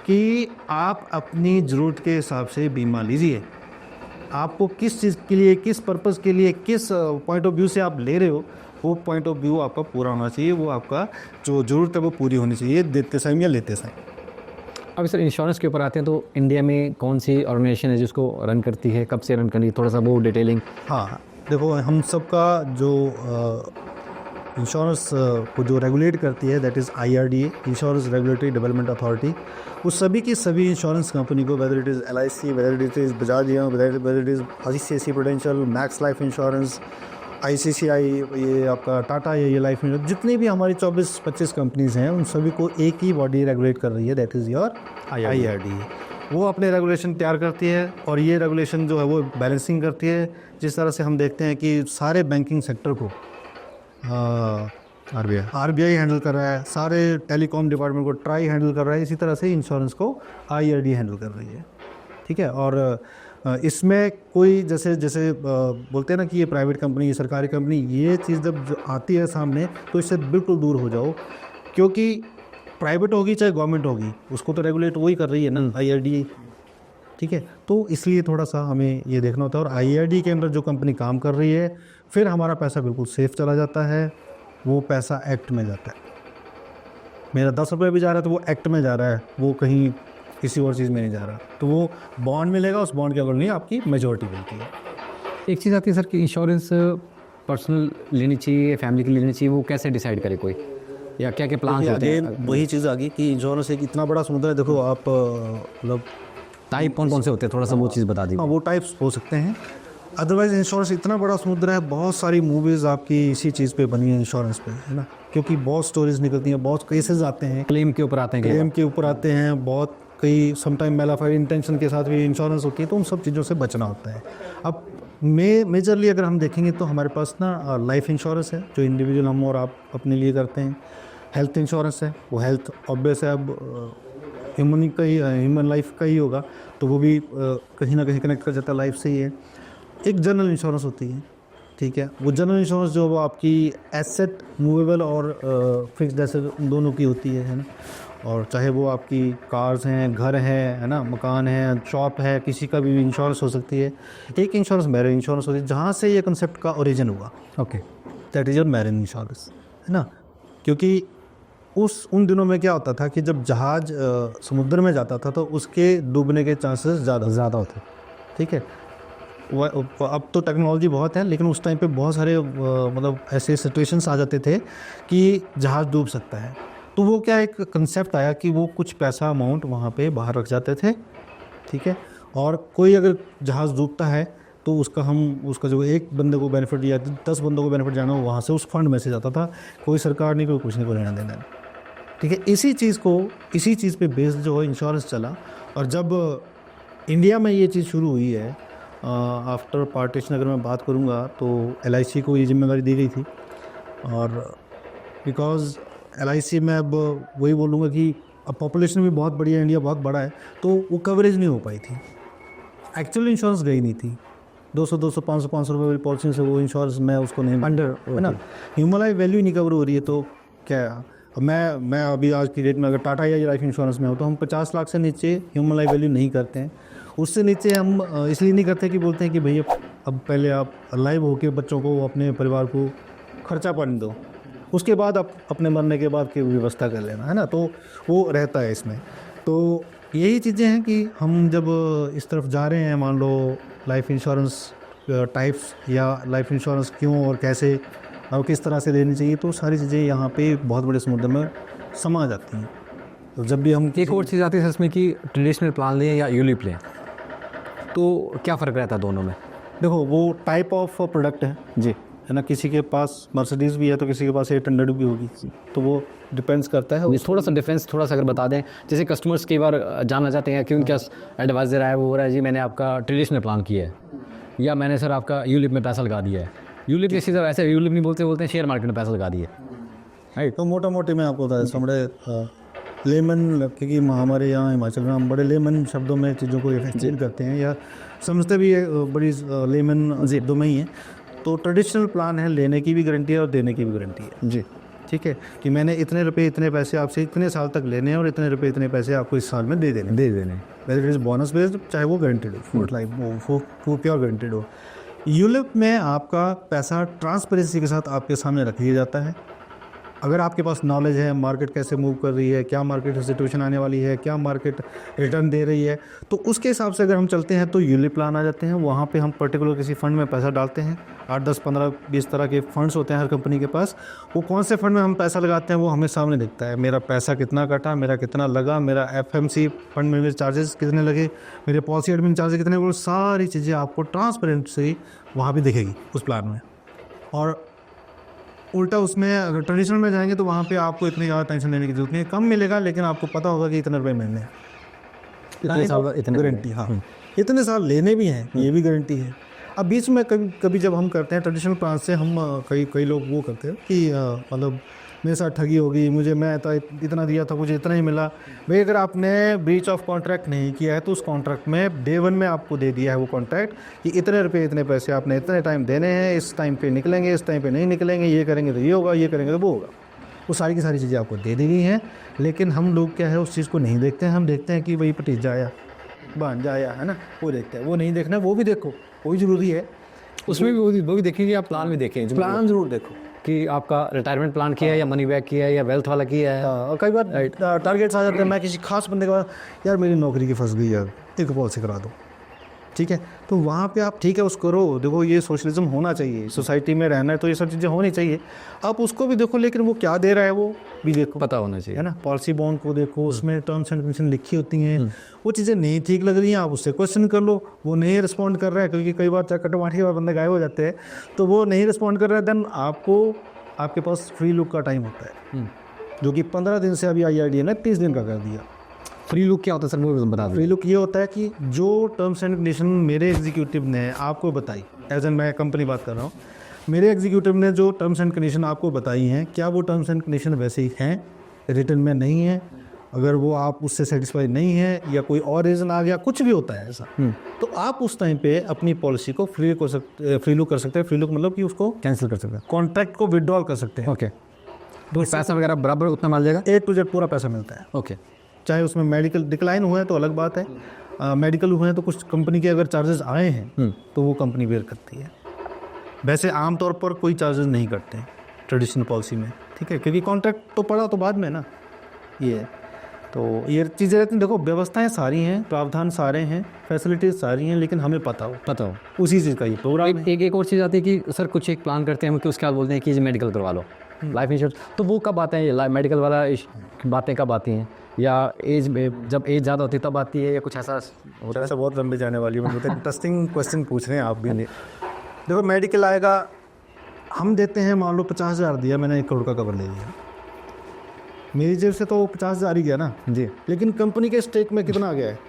कि आप अपनी ज़रूरत के हिसाब से बीमा लीजिए। आपको किस चीज़ के लिए, किस पर्पज़ के लिए, किस पॉइंट ऑफ व्यू से आप ले रहे हो, वो पॉइंट ऑफ व्यू आपका पूरा होना चाहिए, वो आपका जो ज़रूरत है वो पूरी होनी चाहिए, देते समय या लेते समय। अब सर इंश्योरेंस के ऊपर आते हैं तो इंडिया में कौन सी ऑर्गेनाइजेशन है जिसको रन करती है, कब से रन कर रही है, थोड़ा सा वो डिटेलिंग। हाँ देखो, हम सबका जो इंश्योरेंस को जो रेगुलेट करती है that is IRDA, insurance regulatory development authority. उस सभी की सभी इंश्योरेंस कंपनी को, whether it is LIC, whether it is Bajaj, whether it is ICICI prudential, max life insurance, ICICI, ये आपका टाटा, ये लाइफ इंश्योरेंस, जितनी भी हमारी 24-25 कंपनीज़ हैं उन सभी को एक ही बॉडी रेगुलेट कर रही है, दैट इज़ योर IRDA। वो अपने रेगुलेशन तैयार करती है और ये रेगुलेशन जो है वो बैलेंसिंग करती है। जिस तरह से हम देखते हैं कि सारे बैंकिंग सेक्टर को RBI हैंडल कर रहा है, सारे टेलीकॉम डिपार्टमेंट को ट्राई हैंडल कर रहा है, इसी तरह से इंश्योरेंस को IRDA हैंडल कर रही है, ठीक है। और इसमें कोई जैसे बोलते हैं ना कि ये प्राइवेट कंपनी, ये सरकारी कंपनी, ये चीज़ जब आती है सामने तो इससे बिल्कुल दूर हो जाओ, क्योंकि प्राइवेट होगी चाहे गवर्नमेंट होगी उसको तो रेगुलेट वही कर रही है ना, IRDA, ठीक है। तो इसलिए थोड़ा सा हमें ये देखना होता है, और IRDA के अंदर जो कंपनी काम कर रही है, फिर हमारा पैसा बिल्कुल सेफ चला जाता है, वो पैसा एक्ट में जाता है। मेरा 10 रुपये भी जा रहा है तो वो एक्ट में जा रहा है, वो कहीं किसी और चीज़ में नहीं जा रहा, तो वो बॉन्ड मिलेगा, उस बॉन्ड के अकॉर्डिंग आपकी मेजॉरिटी मिलती है। एक चीज़ आती है सर कि इंश्योरेंस पर्सनल लेनी चाहिए, फैमिली की लेनी चाहिए, वो कैसे डिसाइड करे कोई, या क्या क्या प्लान होते हैं। वही चीज़ आ गई कि इंश्योरेंस एक इतना बड़ा समुद्र है। देखो आप मतलब टाइप कौन कौन से होते हैं, थोड़ा सा वो चीज़ बता दीजिए। हाँ, वो टाइप्स हो सकते हैं। अदरवाइज़ इंश्योरेंस इतना बड़ा समुद्र है, बहुत सारी मूवीज़ आपकी इसी चीज़ पे बनी है इंश्योरेंस पे, है ना, क्योंकि बहुत स्टोरीज निकलती हैं, बहुत केसेस आते हैं, क्लेम के ऊपर आते हैं, क्लेम के ऊपर आते हैं, बहुत कई समटाइम मेलाफाइड इंटेंशन के साथ भी इंश्योरेंस होती है, तो उन सब चीज़ों से बचना होता है। अब मेजरली अगर हम देखेंगे तो हमारे पास ना लाइफ इंश्योरेंस है जो इंडिविजुअल हम और आप अपने लिए करते हैं, हेल्थ इंश्योरेंस है, वो हेल्थ ऑब्वियस है, अब ह्यूमन लाइफ का ही होगा तो वो भी कहीं ना कहीं कनेक्ट कर जाता है लाइफ से ही है। एक जनरल इंश्योरेंस होती है, ठीक है, वो जनरल इंश्योरेंस जो वो आपकी एसेट मूवेबल और फिक्स्ड एसेट दोनों की होती है ना, और चाहे वो आपकी कार्स हैं, घर है ना, मकान है, शॉप है, किसी का भी इंश्योरेंस हो सकती है। एक इंश्योरेंस मैरिज इंश्योरेंस होती है, जहाँ से ये कंसेप्ट का ओरिजिन हुआ, okay, that is your marriage insurance, है ना, क्योंकि उन दिनों में क्या होता था कि जब जहाज़ समुद्र में जाता था तो उसके डूबने के चांसेस ज़्यादा होते, ठीक है। अब तो टेक्नोलॉजी बहुत है, लेकिन उस टाइम पे बहुत सारे मतलब ऐसे सिचुएशंस आ जाते थे कि जहाज़ डूब सकता है, तो वो क्या एक कंसेप्ट आया कि वो कुछ पैसा अमाउंट वहाँ पे बाहर रख जाते थे, ठीक है, और कोई अगर जहाज़ डूबता है तो उसका जो एक बंदे को बेनिफिट या 10 बंदों को बेनिफिट जाना हो, वहाँ से उस फंड में से जाता था, कोई सरकार नहीं, कोई कुछ नहीं, कोई लेना देना नहीं, ठीक है। इसी चीज़ पे बेस्ड जो इंश्योरेंस चला, और जब इंडिया में ये चीज़ शुरू हुई है आफ्टर पार्टीशन, अगर मैं बात करूँगा तो LIC को ये जिम्मेदारी दी गई थी, और बिकॉज़ LIC में अब वही बोलूँगा कि अब पॉपुलेशन भी बहुत बड़ी है, इंडिया बहुत बड़ा है, तो वो कवरेज नहीं हो पाई थी। एक्चुअल इंश्योरेंस गई नहीं थी। 200 500 रुपये वाली पॉलिसी से वो इंश्योरेंस मैं उसको नहीं अंडर है ना, ह्यूमन लाइफ वैल्यू नहीं कवर हो रही है। तो क्या अब मैं अभी आज की डेट में अगर टाटा या लाइफ इंश्योरेंस में हो तो हम 50 लाख से नीचे ह्यूमन लाइफ वैल्यू नहीं करते हैं। उससे नीचे हम इसलिए नहीं करते कि बोलते हैं कि भैया अब पहले आप लाइव होके बच्चों को, अपने परिवार को खर्चा पानी दो, उसके बाद आप अपने मरने के बाद की व्यवस्था कर लेना, है ना। तो वो रहता है इसमें। तो यही चीज़ें हैं कि हम जब इस तरफ जा रहे हैं, मान लो लाइफ इंश्योरेंस टाइप्स या लाइफ इंश्योरेंस क्यों और कैसे और किस तरह से लेनी चाहिए, तो सारी चीज़ें यहाँ पे बहुत बड़े समुद्र में समा जाती हैं। तो जब भी हम एक और चीज़ आती है इसमें कि ट्रेडिशनल प्लान लें या यूलिप लें, तो क्या फ़र्क रहता है दोनों में? देखो वो टाइप ऑफ प्रोडक्ट है जी, है ना। किसी के पास मर्सिडीज़ भी है तो किसी के पास 800 भी होगी, तो वो डिपेंड्स करता है। थोड़ा सा डिफरेंस थोड़ा सा अगर बता दें, जैसे कस्टमर्स कई बार जानना चाहते हैं कि उनका एडवाइज़र है वो हो रहा है जी मैंने आपका ट्रेडिशनल प्लान किया है या मैंने सर आपका यूलिप में पैसा लगा दिया है। यूलिप जैसे सब ऐसे यूलिप नहीं बोलते हैं शेयर मार्केट में पैसा लगा दिए, राइट। तो मोटा मोटी मैं आपको बता देता हूँ, बड़े लेमन, क्योंकि हमारे यहाँ हिमाचल में हम बड़े लेमन शब्दों में चीज़ों को एक्सप्लेन करते हैं या समझते भी बड़ी लेमन शब्दों में ही है। तो ट्रेडिशनल प्लान है, लेने की भी गारंटी है और देने की भी गारंटी है जी, ठीक है। कि मैंने इतने रुपए इतने पैसे आपसे इतने साल तक लेने हैं और इतने रुपए इतने पैसे आपको इस साल में दे देने whether it is bonus based, चाहे वो गारंटेड हो, मतलब वो प्योर गारंटेड हो। यूलिप में आपका पैसा ट्रांसपेरेंसी के साथ आपके सामने रख दिया जाता है। अगर आपके पास नॉलेज है मार्केट कैसे मूव कर रही है, क्या मार्केट सिचुएशन आने वाली है, क्या मार्केट रिटर्न दे रही है, तो उसके हिसाब से अगर हम चलते हैं तो यूलिप प्लान आ जाते हैं। वहाँ पे हम पर्टिकुलर किसी फंड में पैसा डालते हैं। 8 10 15 20 तरह के फंड्स होते हैं हर कंपनी के पास। वो कौन से फंड में हम पैसा लगाते हैं वो हमें सामने दिखता है। मेरा पैसा कितना कटा, मेरा कितना लगा, मेरा FMC फंड में मेरे चार्जेस कितने लगे, मेरे पॉलिसी एडमिन चार्जेस कितने, वो सारी चीज़ें आपको ट्रांसपेरेंसी वहाँ पर दिखेगी उस प्लान में। और उल्टा उसमें अगर ट्रेडिशनल में जाएंगे तो वहाँ पे आपको इतनी ज़्यादा टेंशन लेने की जरूरत नहीं है, कम मिलेगा लेकिन आपको पता होगा कि इतने रुपए मिलने हैं, इतने साल इतने गारंटी। हाँ, इतने साल लेने भी हैं, ये भी गारंटी है। अब बीच में कभी जब हम करते हैं ट्रेडिशनल प्लान से, हम कई लोग वो करते हैं कि मतलब मेरे साथ ठगी होगी, मैं तो इतना दिया था मुझे इतना ही मिला। भाई अगर आपने ब्रीच ऑफ कॉन्ट्रैक्ट नहीं किया है तो उस कॉन्ट्रैक्ट में डे 1 में आपको दे दिया है वो कॉन्ट्रैक्ट कि इतने रुपए इतने पैसे आपने इतने टाइम देने हैं, इस टाइम पे निकलेंगे, इस टाइम पे नहीं निकलेंगे, ये करेंगे तो ये होगा, ये करेंगे तो वो होगा। वो सारी की सारी चीज़ें आपको दे दी गई हैं। लेकिन हम लोग क्या है उस चीज़ को नहीं देखते हैं। हम देखते हैं कि वही भतीजा आया, भांजा आया, है ना, वो देखते हैं। वो नहीं देखना, वो भी देखो, वो भी ज़रूरी है। उसमें भी वो भी देखेंगे, आप प्लान भी देखें, प्लान ज़रूर देखो कि आपका रिटायरमेंट प्लान किया है या मनी बैक किया है या वेल्थ वाला किया है। और कई बार टारगेट्स आ जाते हैं। मैं किसी खास बंदे का, यार मेरी नौकरी की फंस गई यार, एक पॉलिसी करा दो, ठीक है। तो वहाँ पे आप ठीक है उसको करो। देखो ये सोशलिज्म होना चाहिए, सोसाइटी में रहना है तो ये सब चीज़ें होनी चाहिए। आप उसको भी देखो, लेकिन वो क्या दे रहा है वो भी देखो, पता होना चाहिए, है ना। पॉलिसी बॉन्ड को देखो, उसमें टर्म्स एंड कंडीशन लिखी होती हैं। वो चीज़ें नहीं ठीक लग रही हैं, आप उससे क्वेश्चन कर लो। वो नहीं रिस्पॉन्ड कर रहा है, क्योंकि कई बार कटमाठी के बाद बंदे गायब हो जाते हैं, तो वो नहीं रिस्पॉन्ड कर रहा है। देन आपके पास फ्री लुक का टाइम होता है, जो कि 15 दिन से अभी IRDA ने 30 दिन का कर दिया। फ्री लुक क्या होता है सर, मुझे बता दो। फ्री लुक ये होता है कि जो टर्म्स एंड कंडीशन मेरे एग्जीक्यूटिव ने आपको बताई, एज एन मैं कंपनी बात कर रहा हूँ, मेरे एग्जीक्यूटिव ने जो टर्म्स एंड कंडीशन आपको बताई हैं, क्या वो टर्म्स एंड कंडीशन वैसे ही हैं, रिटर्न में नहीं है? अगर वो आप उससे सेटिस्फाई नहीं है या कोई और रीज़न आ गया, कुछ भी होता है ऐसा, तो आप उस टाइम पे अपनी पॉलिसी को फ्री लुक कर सकते हैं। फ्री लुक मतलब कि उसको कैंसिल कर सकते हैं, कॉन्ट्रैक्ट को विड्रॉल कर सकते हैं। ओके। तो पैसा वगैरह बराबर उतना मिल जाएगा, A to Z पूरा पैसा मिलता है। ओके। चाहे उसमें मेडिकल डिक्लाइन हुए हैं तो अलग बात है, मेडिकल हुए हैं तो कुछ कंपनी के अगर चार्जेस आए हैं तो वो कंपनी बेयर करती है। वैसे आमतौर पर कोई चार्जेस नहीं करते हैं ट्रेडिशनल पॉलिसी में, ठीक है, क्योंकि कॉन्ट्रैक्ट तो पड़ा तो बाद में ना, ये है। तो ये चीज़ें रहती हैं। देखो व्यवस्थाएं सारी हैं, प्रावधान सारे हैं, फैसिलिटीज़ सारी हैं, लेकिन हमें पता हो उसी चीज़ का ये प्रोग्राम है। एक और चीज़ आती है कि सर कुछ एक प्लान करते हैं कि उसके बाद बोलते हैं कि मेडिकल करवा लो, लाइफ इंश्योरेंस, तो वो कब आते हैं, ये मेडिकल वाला बातें कब आती हैं, या एज में जब एज ज़्यादा होती है तब आती है, या कुछ ऐसा होता है? ऐसा बहुत लंबी जाने वाली है, मुझे इंटरेस्टिंग क्वेश्चन पूछ रहे हैं आप भी। देखो मेडिकल आएगा, हम देते हैं, मान लो 50,000 दिया मैंने, 1 करोड़ का कवर ले लिया, मेरी जेब से तो 50,000 ही गया ना जी, लेकिन कंपनी के स्टेक में कितना आ गया है?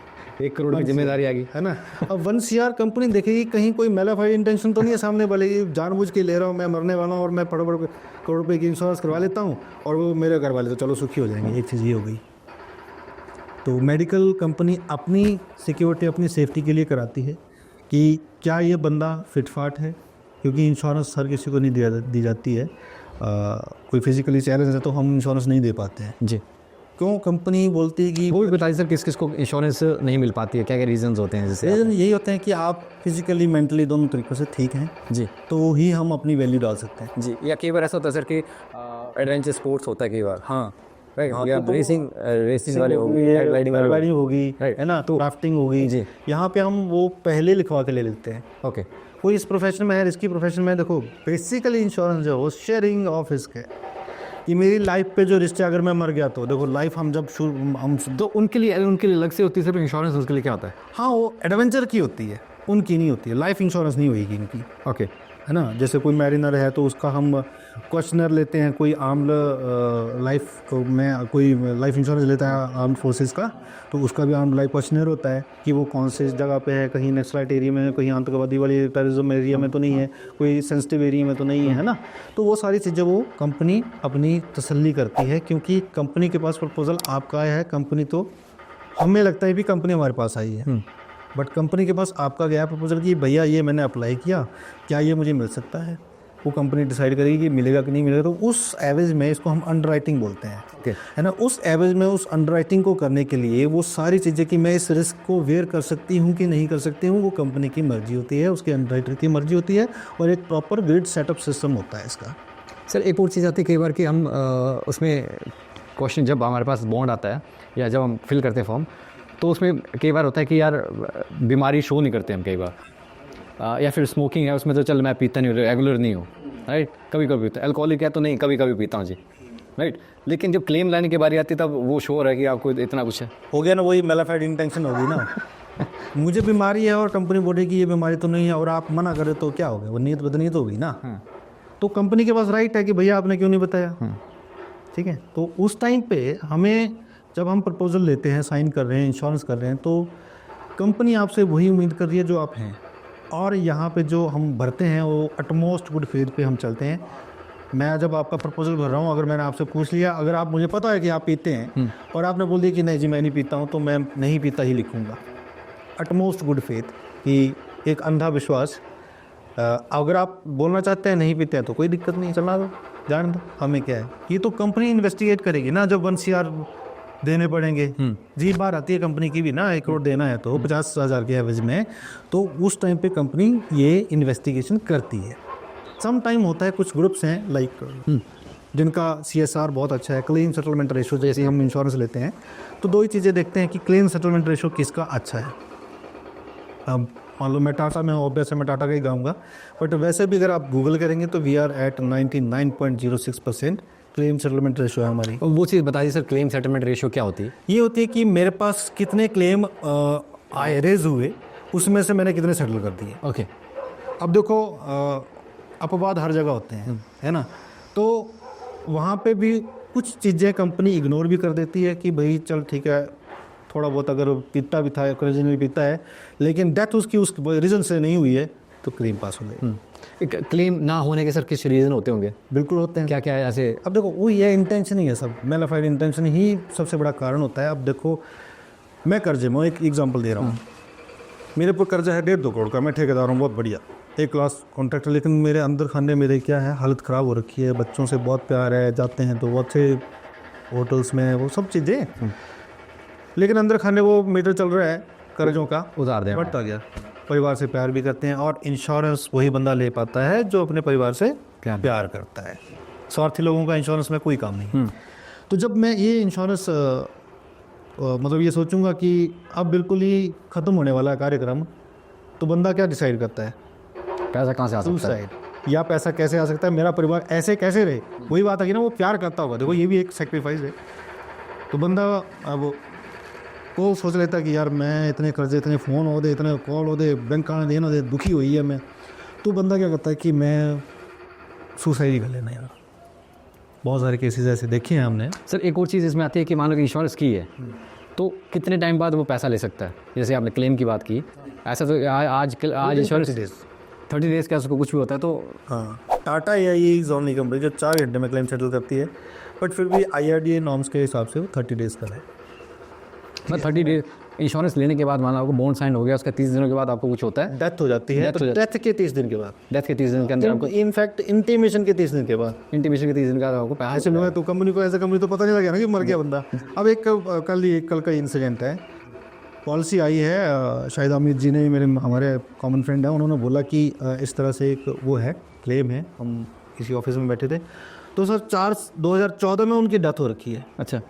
1 करोड़ की जिम्मेदारी आ गई। है ना। अब 1 CR कंपनी देखेगी कहीं कोई मेलाफाइड इंटेंशन तो नहीं है सामने वाले की, जानबूझ के ले रहा हूँ, मैं मरने वाला हूँ और मैं करोड़ रुपए की इंश्योरेंस करवा लेता हूँ और वो मेरे घर वाले तो चलो सुखी हो जाएंगे। एक चीज़ ये हो गई। तो मेडिकल कंपनी अपनी सिक्योरिटी, अपनी सेफ्टी के लिए कराती है कि क्या ये बंदा फिटफाट है, क्योंकि इंश्योरेंस हर किसी को नहीं दी जाती है। कोई फिजिकली चैलेंज है तो हम इंश्योरेंस नहीं दे पाते हैं। जी, क्यों कंपनी बोलती है कि वो भी बताइए सर, किस किस को इंश्योरेंस नहीं मिल पाती है, क्या क्या रीजंस होते हैं जैसे? रीज़न यही होते हैं कि आप फिजिकली मेंटली दोनों तरीक़ों से ठीक हैं जी तो ही हम अपनी वैल्यू डाल सकते हैं। जी, या कई बार ऐसा होता है सर कि एडवेंचर स्पोर्ट्स होता है कई बार। हाँ, राइट, या रेसिंग वाले राइडिंग होगी, Right. है ना, तो राफ्टिंग होगी जी। यहाँ पे हम वो पहले लिखवा के ले लेते हैं। ओके, कोई इस प्रोफेशन में है, रिस्की प्रोफेशन में, देखो बेसिकली इंश्योरेंस जो है वो शेयरिंग ऑफ रिस्क है कि मेरी लाइफ पे जो रिस्क है, अगर मैं मर गया तो देखो लाइफ हम जब हम तो उनके लिए अलग से होती है सर इंश्योरेंस, उसके लिए क्या होता है? हाँ वो एडवेंचर की होती है, उनकी नहीं होती है। लाइफ इंश्योरेंस नहीं होगी इनकी, ओके, है ना। जैसे कोई मैरिनर है तो उसका हम क्वेश्चनर लेते हैं, कोई आर्म्ड लाइफ में कोई लाइफ इंश्योरेंस लेता है आर्म्ड फोर्सेस का, तो उसका भी आर्म्ड लाइफ क्वेश्चनर होता है कि वो कौन से जगह पे है, कहीं नक्सलाइट एरिया में, कहीं आतंकवादी वाली टेररिज्म एरिया में तो नहीं है, कोई सेंसिटिव एरिया में तो नहीं है ना। तो वो सारी चीज़ें वो कंपनी अपनी तसल्ली करती है, क्योंकि कंपनी के पास प्रपोजल आपका आया है। कंपनी तो हमें लगता है भी कंपनी हमारे पास आई है, बट कंपनी के पास आपका गया प्रपोजल कि भैया ये मैंने अप्लाई किया, क्या ये मुझे मिल सकता है। वो कंपनी डिसाइड करेगी कि मिलेगा कि नहीं मिलेगा। तो उस एवरेज में, इसको हम अंडरराइटिंग बोलते हैं, Okay. है ना। उस एवरेज में उस अंडरराइटिंग को करने के लिए वो सारी चीज़ें कि मैं इस रिस्क को वेयर कर सकती हूँ कि नहीं कर सकती हूँ, वो कंपनी की मर्जी होती है, उसके अंडरराइटर की मर्जी होती है, और एक प्रॉपर ग्रिड सेटअप सिस्टम होता है इसका। सर एक और चीज़ आती है कई बार कि हम उसमें क्वेश्चन, जब हमारे पास बॉन्ड आता है या जब हम फिल करते हैं फॉर्म, तो उसमें कई बार होता है कि यार बीमारी शो नहीं करते हम कई बार, या फिर स्मोकिंग है उसमें तो चल मैं पीता नहीं हूँ, रेगुलर नहीं हूँ, राइट, कभी कभी पीता, अल्कोहलिक है तो नहीं, कभी कभी पीता हूँ जी, राइट। लेकिन जब क्लेम लाने की बारी आती है तब वो श्योर है कि आपको इतना कुछ है। हो गया ना, वही मेलाफाइड इंटेंशन होगी ना। मुझे बीमारी है और कंपनी बोले कि ये बीमारी तो नहीं है, और आप मना करें तो क्या हो गया, वो नीयत बदनीयत होगी ना। तो कंपनी के पास राइट है कि भैया आपने क्यों नहीं बताया, ठीक है। तो उस टाइम पे हमें, जब हम प्रपोजल लेते हैं, साइन कर रहे हैं, इंश्योरेंस कर रहे हैं, तो कंपनी आपसे वही उम्मीद कर रही है जो आप हैं, और यहाँ पे जो हम भरते हैं वो अटमोस्ट गुड फेथ पे हम चलते हैं। मैं जब आपका प्रपोजल भर रहा हूँ, अगर मैंने आपसे पूछ लिया, अगर आप, मुझे पता है कि आप पीते हैं और आपने बोल दिया कि नहीं जी मैं नहीं पीता हूँ, तो मैं नहीं पीता ही लिखूँगा। अटमोस्ट गुड फेथ, कि एक अंधा विश्वास। अगर आप बोलना चाहते हैं नहीं पीते हैं तो कोई दिक्कत नहीं, चला दो, जान दो, हमें क्या है। ये तो कंपनी इन्वेस्टिगेट करेगी ना, जब 1 CR देने पड़ेंगे। जी बार आती है कंपनी की भी ना, 1 करोड़ देना है तो 50,000 के एवरेज में, तो उस टाइम पे कंपनी ये इन्वेस्टिगेशन करती है। सम टाइम होता है, कुछ ग्रुप्स हैं लाइक जिनका CSR बहुत अच्छा है, क्लेम सेटलमेंट रेशो, जैसे हम इंश्योरेंस लेते हैं तो 2 ही चीज़ें देखते हैं कि क्लेम सेटलमेंट रेशो किसका अच्छा है। अब मान लो मैं टाटा में, ऑब्वियस है मैं टाटा का ही गाऊंगा, बट वैसे भी अगर आप गूगल करेंगे तो we are at 99.06% claim settlement ratio है हमारी। और वो चीज़ बताइए सर, क्लेम सेटलमेंट रेशियो क्या होती है? ये होती है कि मेरे पास कितने क्लेम आए, रेज हुए, उसमें से मैंने कितने सेटल कर दिए। ओके, अब देखो अपवाद हर जगह होते हैं, है ना। तो वहाँ पे भी कुछ चीज़ें कंपनी इग्नोर भी कर देती है कि भाई चल ठीक है, थोड़ा बहुत अगर पीता भी था, ओकेजनली पीता है, लेकिन डेथ उसकी उस रीज़न से नहीं हुई है तो क्लेम पास हो गई। क्लेम ना होने के सर किस रीज़न होते होंगे? बिल्कुल होते हैं। क्या क्या है ऐसे? अब देखो वो ये इंटेंशन ही है, सब मेलाफाइड इंटेंशन ही सबसे बड़ा कारण होता है। अब देखो मैं कर्जे में, एक एग्जांपल दे रहा हूँ, मेरे पर कर्जा है 1.5-2 करोड़ का, मैं ठेकेदार हूँ, बहुत बढ़िया, एक क्लास कॉन्ट्रैक्टर, लेकिन मेरे अंदर खाने मेरे क्या है, हालत ख़राब हो रखी है, बच्चों से बहुत प्यार है, जाते हैं तो वो अच्छे होटल्स में, वो सब चीज़ें, लेकिन अंदर खाने वो मीटर चल रहा है कर्जों का, उधार दें, बढ़ता गया। परिवार से प्यार भी करते हैं, और इंश्योरेंस वही बंदा ले पाता है जो अपने परिवार से प्यार करता है। स्वार्थी लोगों का इंश्योरेंस में कोई काम नहीं। तो जब मैं ये इंश्योरेंस मतलब ये सोचूंगा कि अब बिल्कुल ही ख़त्म होने वाला है कार्यक्रम, तो बंदा क्या डिसाइड करता है, पैसा कहाँ से आ सकता है, सुसाइड, या पैसा कैसे आ सकता है, मेरा परिवार ऐसे कैसे रहे। वही बात है कि ना, वो प्यार करता होगा, देखो ये भी एक सेक्रीफाइस है। तो बंदा अब वो सोच लेता है कि यार मैं इतने कर्जे, इतने फ़ोन हो दे, इतने कॉल हो दे, बैंक आने देना दे, दुखी हुई है मैं, तो बंदा क्या करता है कि मैं सुसाइड ही कर लेना यार। बहुत सारे केसेस ऐसे देखे हैं हमने। सर एक और चीज़ इसमें आती है कि मान लो कि इंश्योरेंस की है, तो कितने टाइम बाद वो पैसा ले सकता है? जैसे आपने क्लेम की बात की, ऐसा तो आज इंश्योरेंस 30 डेज़ का उसको कुछ भी होता है तो हाँ, Tata AIA is only company जो 4 घंटे में क्लेम सेटल करती है, बट फिर भी IRDA नॉर्म्स के हिसाब से वो 30 डेज़ का है। मैं 30 डेज इंश्योरेंस लेने के बाद मान लो आपको बॉन्ड साइन हो गया, उसका 30 दिनों के बाद आपको कुछ होता है, डेथ हो जाती है, Death तो हो जाती डेथ के 30 दिन के बाद, डेथ के 30 दिन के अंदर आपको इनफैक्ट इंटीमेशन के 30 दिन के बाद। इंटीमेशन के 30 दिन के बाद आपको पैसा ऐसे में तो कंपनी को, एज ए कंपनी तो पता नहीं लगा ना कि मर गया बंदा। अब कल का इंसिडेंट है, पॉलिसी आई है, शायद अमित जी ने, मेरे हमारे कॉमन फ्रेंड है, उन्होंने बोला कि इस तरह से एक वो है, क्लेम है, हम किसी ऑफिस में बैठे थे तो सर 2014 में उनकी डेथ हो रखी है। अच्छा,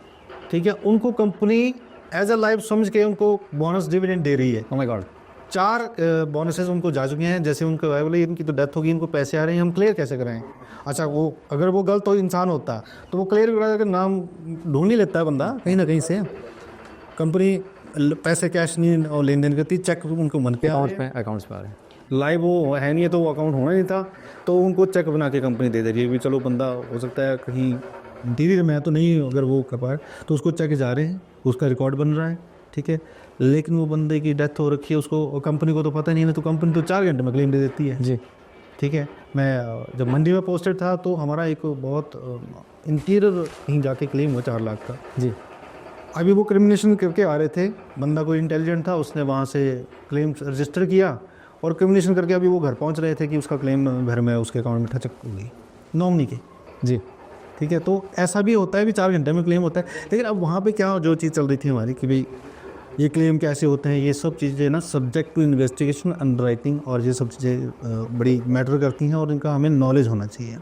ठीक है, उनको कंपनी एज अ लाइफ समझ के उनको बोनस डिविडेंड दे रही है। ओह माय गॉड, 4 बोनसेस उनको जा चुके हैं। जैसे उनको बोले इनकी तो डेथ होगी, इनको पैसे आ रहे हैं, हम क्लियर कैसे कराएं? अच्छा, वो अगर वो गलत तो इंसान होता तो वो क्लियर करा के नाम ढूंढ ही लेता है बंदा कहीं ना कहीं से। कंपनी पैसे कैश नहीं और लेन देन करती, चेक उनको मन पे अकाउंट्स पे आ रहे हैं। लाइव वो है नहीं है तो वो अकाउंट होना नहीं था, तो उनको चेक बना के कंपनी दे रही है भी चलो बंदा हो सकता है कहीं इंटीरियर में है तो नहीं, अगर वो कर पाए तो उसको चेक जा रहे हैं, उसका रिकॉर्ड बन रहा है। ठीक है, लेकिन वो बंदे की डेथ हो रखी है, उसको कंपनी को तो पता नहीं है, तो कंपनी तो 4 घंटे में क्लेम दे देती है जी। ठीक है, मैं जब मंडी में पोस्टेड था तो हमारा एक बहुत इंटीरियर कहीं जाके क्लेम हुआ 4 लाख का जी। अभी वो क्रिमिनेशन करके आ रहे थे, बंदा कोई इंटेलिजेंट था, उसने वहाँ से क्लेम रजिस्टर किया और क्रिमिनेशन करके अभी वो घर पहुँच रहे थे कि उसका क्लेम घर में उसके अकाउंट में ठचक हो गई नॉमिनी के। जी ठीक है, तो ऐसा भी होता है भी 4 घंटे में क्लेम होता है। लेकिन अब वहाँ पे क्या जो चीज़ चल रही थी हमारी कि भाई ये क्लेम कैसे होते हैं, ये सब चीज़ें ना सब्जेक्ट टू इन्वेस्टिगेशन, अंडरराइटिंग और ये सब चीज़ें बड़ी मैटर करती हैं और इनका हमें नॉलेज होना चाहिए।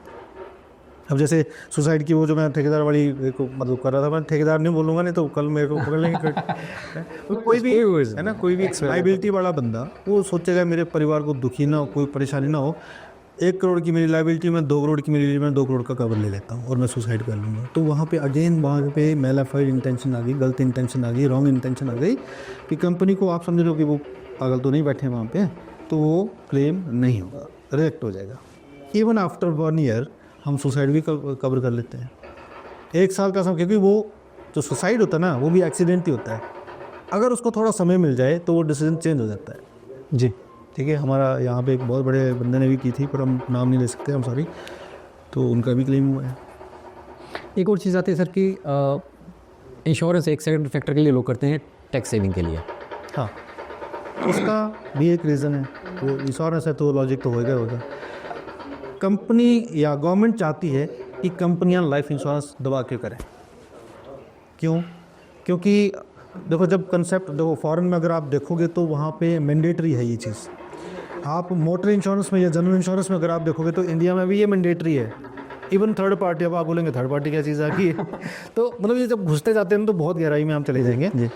अब जैसे सुसाइड की वो जो मैं ठेकेदार वाली को मतलब कर रहा था, मैं ठेकेदार नहीं बोलूँगा नहीं तो कल मेरे को पकड़ लेंगे। कोई भी है ना, कोई भी लाइबिलिटी वाला बंदा वो सोचेगा मेरे परिवार को दुखी ना हो, कोई परेशानी ना हो, 1 करोड़ की मेरी लाइबिलिटी में 2 करोड़ की मेरी, मैं 2 करोड़ का कवर ले लेता हूँ और मैं सुसाइड कर लूँगा। तो वहाँ पे अगेन वहाँ पे मेलाफाइड इंटेंशन आ गई, गलत इंटेंशन आ गई, रॉन्ग इंटेंशन आ गई कि कंपनी को आप समझ लो कि वो पागल तो नहीं बैठे वहाँ पे, तो वो क्लेम नहीं होगा, रिजेक्ट हो जाएगा। इवन आफ्टर 1 ईयर हम सुसाइड भी कवर कर लेते हैं, 1 साल का समय, क्योंकि वो जो सुसाइड होता है ना वो भी एक्सीडेंट ही होता है। अगर उसको थोड़ा समय मिल जाए तो वो डिसीजन चेंज हो जाता है। जी ठीक है, हमारा यहाँ पे एक बहुत बड़े बंदे ने भी की थी, पर हम नाम नहीं ले सकते, हम सॉरी, तो उनका भी क्लेम हुआ है। एक और चीज़ आती है सर कि इंश्योरेंस एक सेकंड फैक्टर के लिए लोग करते हैं, टैक्स सेविंग के लिए। हाँ, उसका भी एक रीज़न है, वो इंश्योरेंस है तो लॉजिक तो होगा। कंपनी या गवर्नमेंट चाहती है कि कंपनियां लाइफ इंश्योरेंस दबा के करें। क्यों? क्योंकि देखो जब कंसेप्ट देखो फॉरेन में अगर आप देखोगे तो वहाँ पे मैंडेटरी है ये चीज़। आप मोटर इंश्योरेंस में या जनरल इंश्योरेंस में अगर आप देखोगे तो इंडिया में भी ये मैंडेटरी है। इवन थर्ड पार्टी, अब आप बोलेंगे थर्ड पार्टी क्या चीज़ आ गई तो मतलब ये जब घुसते जाते हैं तो बहुत गहराई में हम चले जाएंगे जी।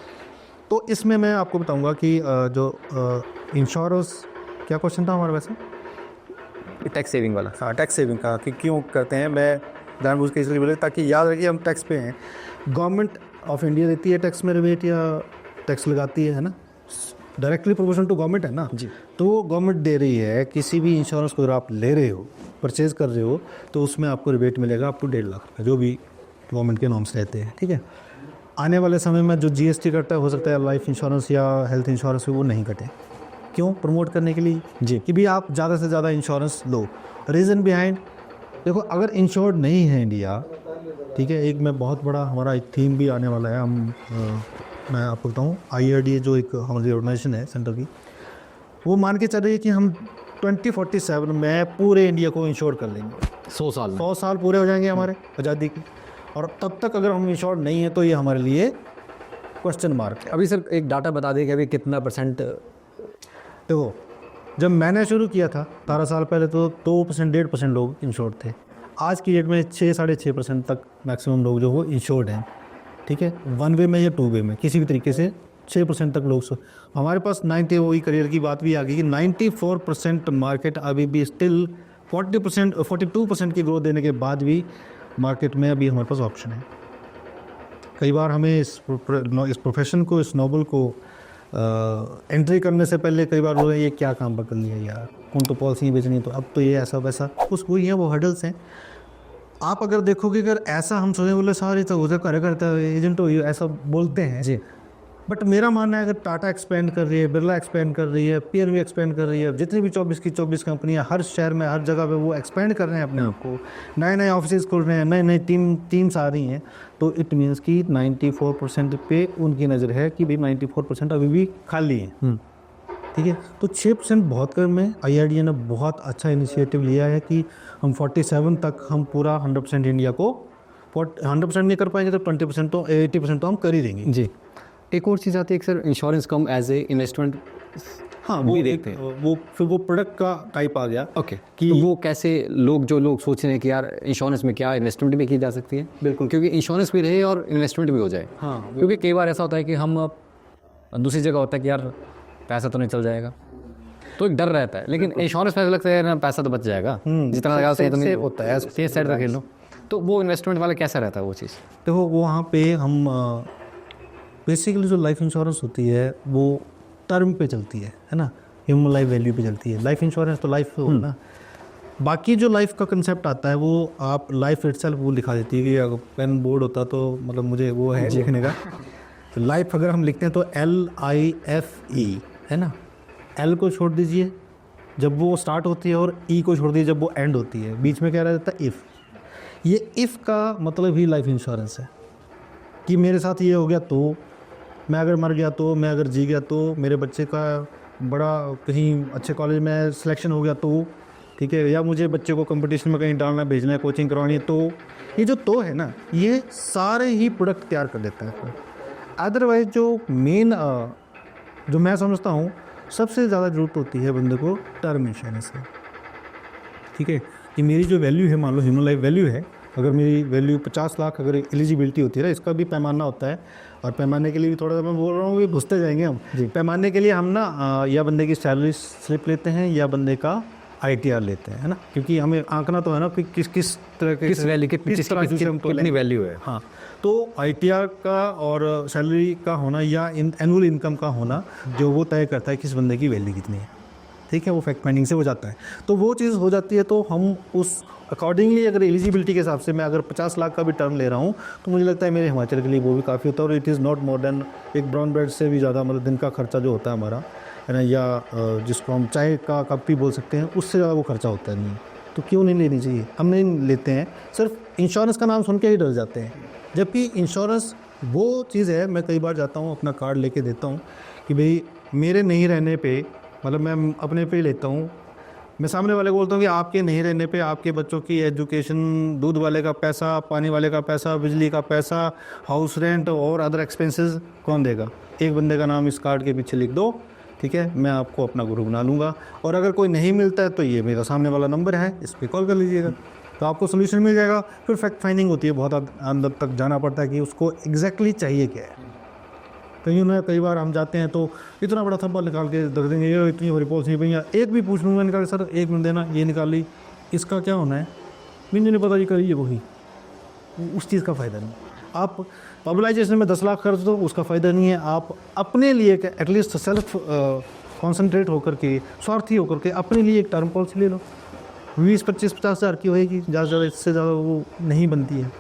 तो इसमें मैं आपको बताऊंगा कि जो इंश्योरेंस, क्या क्वेश्चन था हमारा वैसे? टैक्स सेविंग वाला। हाँ, टैक्स सेविंग का कि क्यों करते हैं, मैं जानबूझ के इसलिए बोले ताकि याद रखिए हम टैक्स पे हैं। गवर्नमेंट ऑफ इंडिया देती है टैक्स में रिबेट या टैक्स लगाती है ना, डायरेक्टली प्रोपोर्शनल टू गवर्नमेंट है ना जी। तो गवर्नमेंट दे रही है, किसी भी इंश्योरेंस को अगर आप ले रहे हो, परचेज कर रहे हो, तो उसमें आपको रिबेट मिलेगा अप टू 1.5 लाख का, जो भी गवर्नमेंट के नॉर्म्स रहते हैं। ठीक है, आने वाले समय में जो GST कटता है, हो सकता है लाइफ इंश्योरेंस या हेल्थ इंश्योरेंस वो नहीं कटे। क्यों? प्रमोट करने के लिए जी, कि भी आप ज़्यादा से ज़्यादा इंश्योरेंस लो। रीज़न बिहाइंड, देखो अगर इंश्योर्ड नहीं है इंडिया, ठीक है, एक मैं बहुत बड़ा हमारा एक थीम भी आने वाला है, मैं आपको बताऊँ, IRDA जो एक हमारी ऑर्गेनाइजेशन है सेंटर की, वो मान के चल रही है कि हम 2047 में पूरे इंडिया को इंश्योर कर लेंगे। 100 साल पूरे हो जाएंगे हमारे आज़ादी के, और तब तक अगर हम इंश्योर्ड नहीं है तो ये हमारे लिए क्वेश्चन मार्क है। अभी सर एक डाटा बता दें कि अभी कितना %? देखो जब मैंने शुरू किया था 18 साल पहले तो 2% 1.5% लोग इंश्योर्ड थे। आज की डेट में 6-6.5% तक मैक्सिमम लोग जो वो इंश्योर्ड हैं। ठीक है, 1 वे में या 2 वे में किसी भी तरीके से 6% तक लोग। हमारे पास 90 वही करियर की बात भी आ गई कि 94% मार्केट अभी भी स्टिल 42% की ग्रोथ देने के बाद भी मार्केट में अभी हमारे पास ऑप्शन है। कई बार हमें इस प्रोफेशन को, इस नॉवल को एंट्री करने से पहले कई बार लोग ये क्या काम पकड़ लिया यार, कौन तो पॉलिसी बेचनी, तो अब तो ये ऐसा वैसा कुछ वही है, वो हर्डल्स हैं। आप अगर देखोगे, अगर ऐसा हम सोचे बोले सारे तो उधर करे करता एजेंट हो ऐसा बोलते हैं जी, बट मेरा मानना है अगर टाटा एक्सपेंड कर रही है, बिरला एक्सपेंड कर रही है, पीएनबी एक्सपेंड कर रही है, जितनी भी 24 की 24 कंपनियां हर शहर में हर जगह पे वो एक्सपेंड कर रहे हैं अपने आप को, नए नए ऑफिस खोल रहे हैं, नए नए टीम्स आ रही हैं, तो इट मीन्स कि 94% पे उनकी नज़र है कि भाई 94% अभी भी खाली है। ठीक है, तो 6% बहुत कम है। IRDA ने बहुत अच्छा इनिशिएटिव लिया है कि हम 47 तक हम पूरा 100% इंडिया को 100% नहीं कर पाएंगे तो 20% तो 80% तो हम कर ही देंगे। जी। एक और चीज़ आती है कि sir insurance come as a investment. हाँ, वो वो देखते एक वो फिर वो प्रोडक्ट का टाइप आ गया। ओके कि तो वो कैसे जो लोग सोच रहे हैं कि यार इंश्योरेंस में क्या इन्वेस्टमेंट भी की जा सकती है। बिल्कुल, क्योंकि इंश्योरेंस भी रहे और इन्वेस्टमेंट भी हो जाए। हाँ, क्योंकि कई बार ऐसा होता है कि हम दूसरी जगह होता है कि यार पैसा तो नहीं चल जाएगा, तो एक डर रहता है, लेकिन इंश्योरेंस में ऐसा लगता है ना पैसा तो बच जाएगा, जितना लगा उतना सेफ होता है, सेफ साइड रख लो। तो वो इन्वेस्टमेंट वाला कैसा रहता है वो चीज़? देखो वहाँ पे हम बेसिकली जो लाइफ इंश्योरेंस होती है वो टर्म पे चलती है ना, ह्यूमन लाइफ वैल्यू पे चलती है। लाइफ इंश्योरेंस तो लाइफ हो ना, बाकी जो लाइफ का कंसेप्ट आता है वो आप लाइफ इटसेल्फ वो लिखा देती है कि अगर पेन बोर्ड होता तो मतलब मुझे वो है लिखने का। तो लाइफ अगर हम लिखते हैं तो LIFE है ना, L को छोड़ दीजिए जब वो स्टार्ट होती है और E को छोड़ दीजिए जब वो एंड होती है, बीच में क्या रह जाता है इफ़। ये इफ़ का मतलब ही लाइफ इंश्योरेंस है कि मेरे साथ ये हो गया तो, मैं अगर मर गया तो, मैं अगर जी गया तो, मेरे बच्चे का बड़ा कहीं अच्छे कॉलेज में सिलेक्शन हो गया तो, ठीक है, या मुझे बच्चे को कंपटीशन में कहीं डालना भेजना है, कोचिंग करवानी है तो, ये जो तो है ना, ये सारे ही प्रोडक्ट तैयार कर देता है। अदरवाइज जो मेन जो मैं समझता हूँ सबसे ज़्यादा ज़रूरत होती है बंदे को टर्म इंश्योरेंस है। ठीक है, कि मेरी जो वैल्यू है, मान लो ह्यूमन लाइफ वैल्यू है, अगर मेरी वैल्यू 50 लाख अगर एलिजिबिलिटी होती है ना, इसका भी पैमाना होता है, और पैमाने के लिए भी थोड़ा सा मैं बोल रहा हूँ, ये घुसते जाएंगे हम। पैमाने के लिए हम ना या बंदे की सैलरी स्लिप लेते हैं या बंदे का ITR लेते हैं, है ना, क्योंकि हमें आंकना तो है ना कि किस तरह के किस वैल्यू के कितनी वैल्यू है। हाँ, तो ITR का और सैलरी का होना या एनुअल इनकम का होना जो वो तय करता है किस बंदे की वैल्यू कितनी है। ठीक है, वो फैक्ट फाइंडिंग से हो जाता है, तो वो चीज़ हो जाती है, तो हम उस अकॉर्डिंगली अगर एलिजिबिलिटी के हिसाब से मैं अगर 50 लाख का भी टर्म ले रहा हूँ तो मुझे लगता है मेरे हिमाचल के लिए वो भी काफ़ी होता है, और it is not more than एक ब्राउन ब्रेड से भी ज़्यादा, मतलब दिन का खर्चा जो होता है हमारा, है ना, या जिसको हम चाय का कप भी बोल सकते हैं, उससे ज़्यादा वो खर्चा होता है नहीं। तो क्यों नहीं लेनी चाहिए, हम नहीं लेते हैं, सिर्फ इंश्योरेंस का नाम सुन के ही डर जाते हैं, जबकि इंश्योरेंस वो चीज़ है। मैं कई बार जाता हूँ अपना कार्ड लेके देता हूँ कि भाई मेरे नहीं रहने पे, मतलब मैं अपने पे ही लेता हूँ, मैं सामने वाले को बोलता हूँ कि आपके नहीं रहने पे आपके बच्चों की एजुकेशन, दूध वाले का पैसा, पानी वाले का पैसा, बिजली का पैसा, हाउस रेंट और अदर एक्सपेंसेस कौन देगा। एक बंदे का नाम इस कार्ड के पीछे लिख दो, ठीक है, मैं आपको अपना गुरु बना लूँगा, और अगर कोई नहीं मिलता है तो ये मेरा सामने वाला नंबर है, इस पर कॉल कर लीजिएगा, तो आपको सोल्यूशन मिल जाएगा। फिर फैक्ट फाइंडिंग होती है, बहुत अंदर तक जाना पड़ता है कि उसको एग्जैक्टली चाहिए क्या है। कई बार हम जाते हैं तो इतना बड़ा थप्पा निकाल के रख देंगे, ये इतनी बड़ी पॉलिसी भैया, एक भी पूछ लूँगा निकाल, सर एक मिनट देना, ये निकाल ली, इसका क्या होना है, मुझे नहीं पता, ये करिए वही, उस चीज़ का फ़ायदा नहीं। आप पब्लाइजेशन में 10 लाख खर्च दो, उसका फ़ायदा नहीं है। आप अपने लिए एटलीस्ट सेल्फ कॉन्सेंट्रेट होकर के, स्वार्थी होकर के अपने लिए एक टर्म पॉलिसी ले लो, 20-25-50 हज़ार की होएगी, ज़्यादा से ज़्यादा, इससे ज़्यादा वो नहीं बनती है।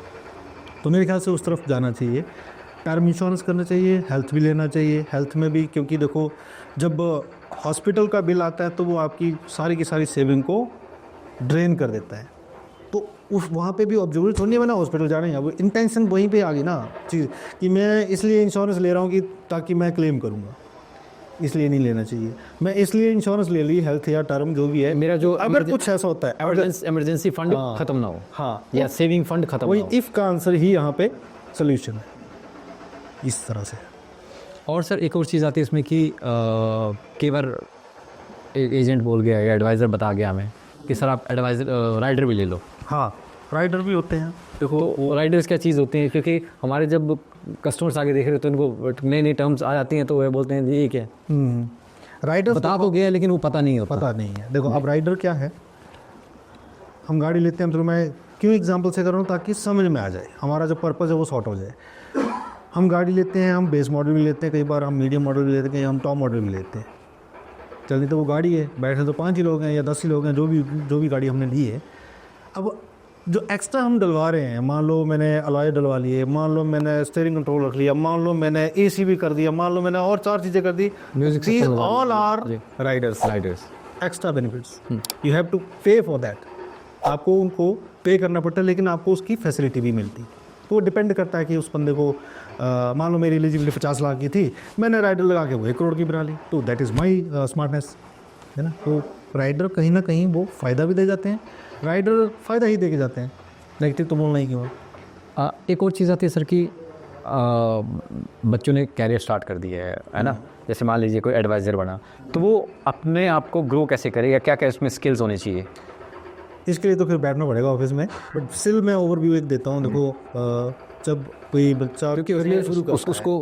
तो मेरे ख्याल से उस तरफ जाना चाहिए, टर्म इंश्योरेंस करना चाहिए, हेल्थ भी लेना चाहिए। हेल्थ में भी, क्योंकि देखो जब हॉस्पिटल का बिल आता है तो वो आपकी सारी की सारी सेविंग को ड्रेन कर देता है, तो उस वहाँ पे भी ऑब्जर्व थोड़ी नहीं बना हॉस्पिटल जाना है, वो इंटेंशन वहीं पे आ गई ना चीज़, कि मैं इसलिए इंश्योरेंस ले रहा हूँ कि ताकि मैं क्लेम करूँगा, इसलिए नहीं लेना चाहिए। मैं इसलिए इंश्योरेंस ले ली, हेल्थ या टर्म जो भी है, मेरा जो अगर कुछ ऐसा होता है इमरजेंसी फंड खत्म ना हो, हाँ, या सेविंग फंड खत्म वही ना हो। इफ़ का आंसर ही यहाँ पे सोल्यूशन है, इस तरह से। और सर एक और चीज़ आती है इसमें कि कई बार एजेंट बोल गया या एडवाइज़र बता गया हमें कि सर आप एडवाइज़र राइडर भी ले लो। हाँ, राइडर भी होते हैं। देखो तो राइडर्स क्या चीज़ होती हैं, क्योंकि हमारे जब कस्टमर्स आगे देख रहे होते हैं उनको नई नई टर्म्स आ जाती हैं तो वह बोलते हैं जी ये क्या है, राइडर बता तो गया लेकिन वो पता नहीं होता। पता नहीं है। देखो अब राइडर क्या है, हम गाड़ी लेते हैं, तो मैं क्यों एग्जांपल से कर रहा हूँ ताकि समझ में आ जाए, हमारा जो पर्पज़ है वो सॉर्ट हो जाए। हम गाड़ी लेते हैं, हम बेस मॉडल भी लेते हैं, कई बार हम मीडियम मॉडल भी लेते हैं, हम टॉप मॉडल भी लेते हैं। चलनी तो वो गाड़ी है, बैठे तो 5 ही लोग हैं या 10 ही लोग हैं, जो भी गाड़ी हमने ली है। अब जो एक्स्ट्रा हम डलवा रहे हैं, मान लो मैंने अलॉय डलवा लिए, मान लो मैंने स्टीयरिंग कंट्रोल रख लिया, मान लो मैंने एसी भी कर दिया, मान लो मैंने और 4 चीज़ें कर दी, Music these system all are जी। Riders, riders extra benefits, you have to pay for that. आपको उनको पे करना पड़ता है, लेकिन आपको उसकी फैसिलिटी भी मिलती है। तो वो डिपेंड करता है कि उस बंदे को मान लो मेरी एलिजिबिलिटी 50 लाख की थी, मैंने राइडर लगा के वो 1 करोड़ की बना ली, तो दैट इज़ माई स्मार्टनेस, है ना। तो राइडर कहीं ना कहीं वो फ़ायदा भी दे जाते हैं, राइडर फ़ायदा ही दे के जाते हैं, नेगेटिव तो बोलना ही क्यों। एक और चीज़ आती है सर कि बच्चों ने कैरियर स्टार्ट कर दिया है ना, जैसे मान लीजिए कोई एडवाइज़र बना, तो वो अपने आप को ग्रो कैसे करे या क्या क्या उसमें स्किल्स होनी चाहिए? इसके लिए तो फिर बैठना पड़ेगा ऑफिस में, बट स्टिल मैं ओवरव्यू एक देता हूँ। देखो जब कोई बच्चा करियर शुरू करता है, उसको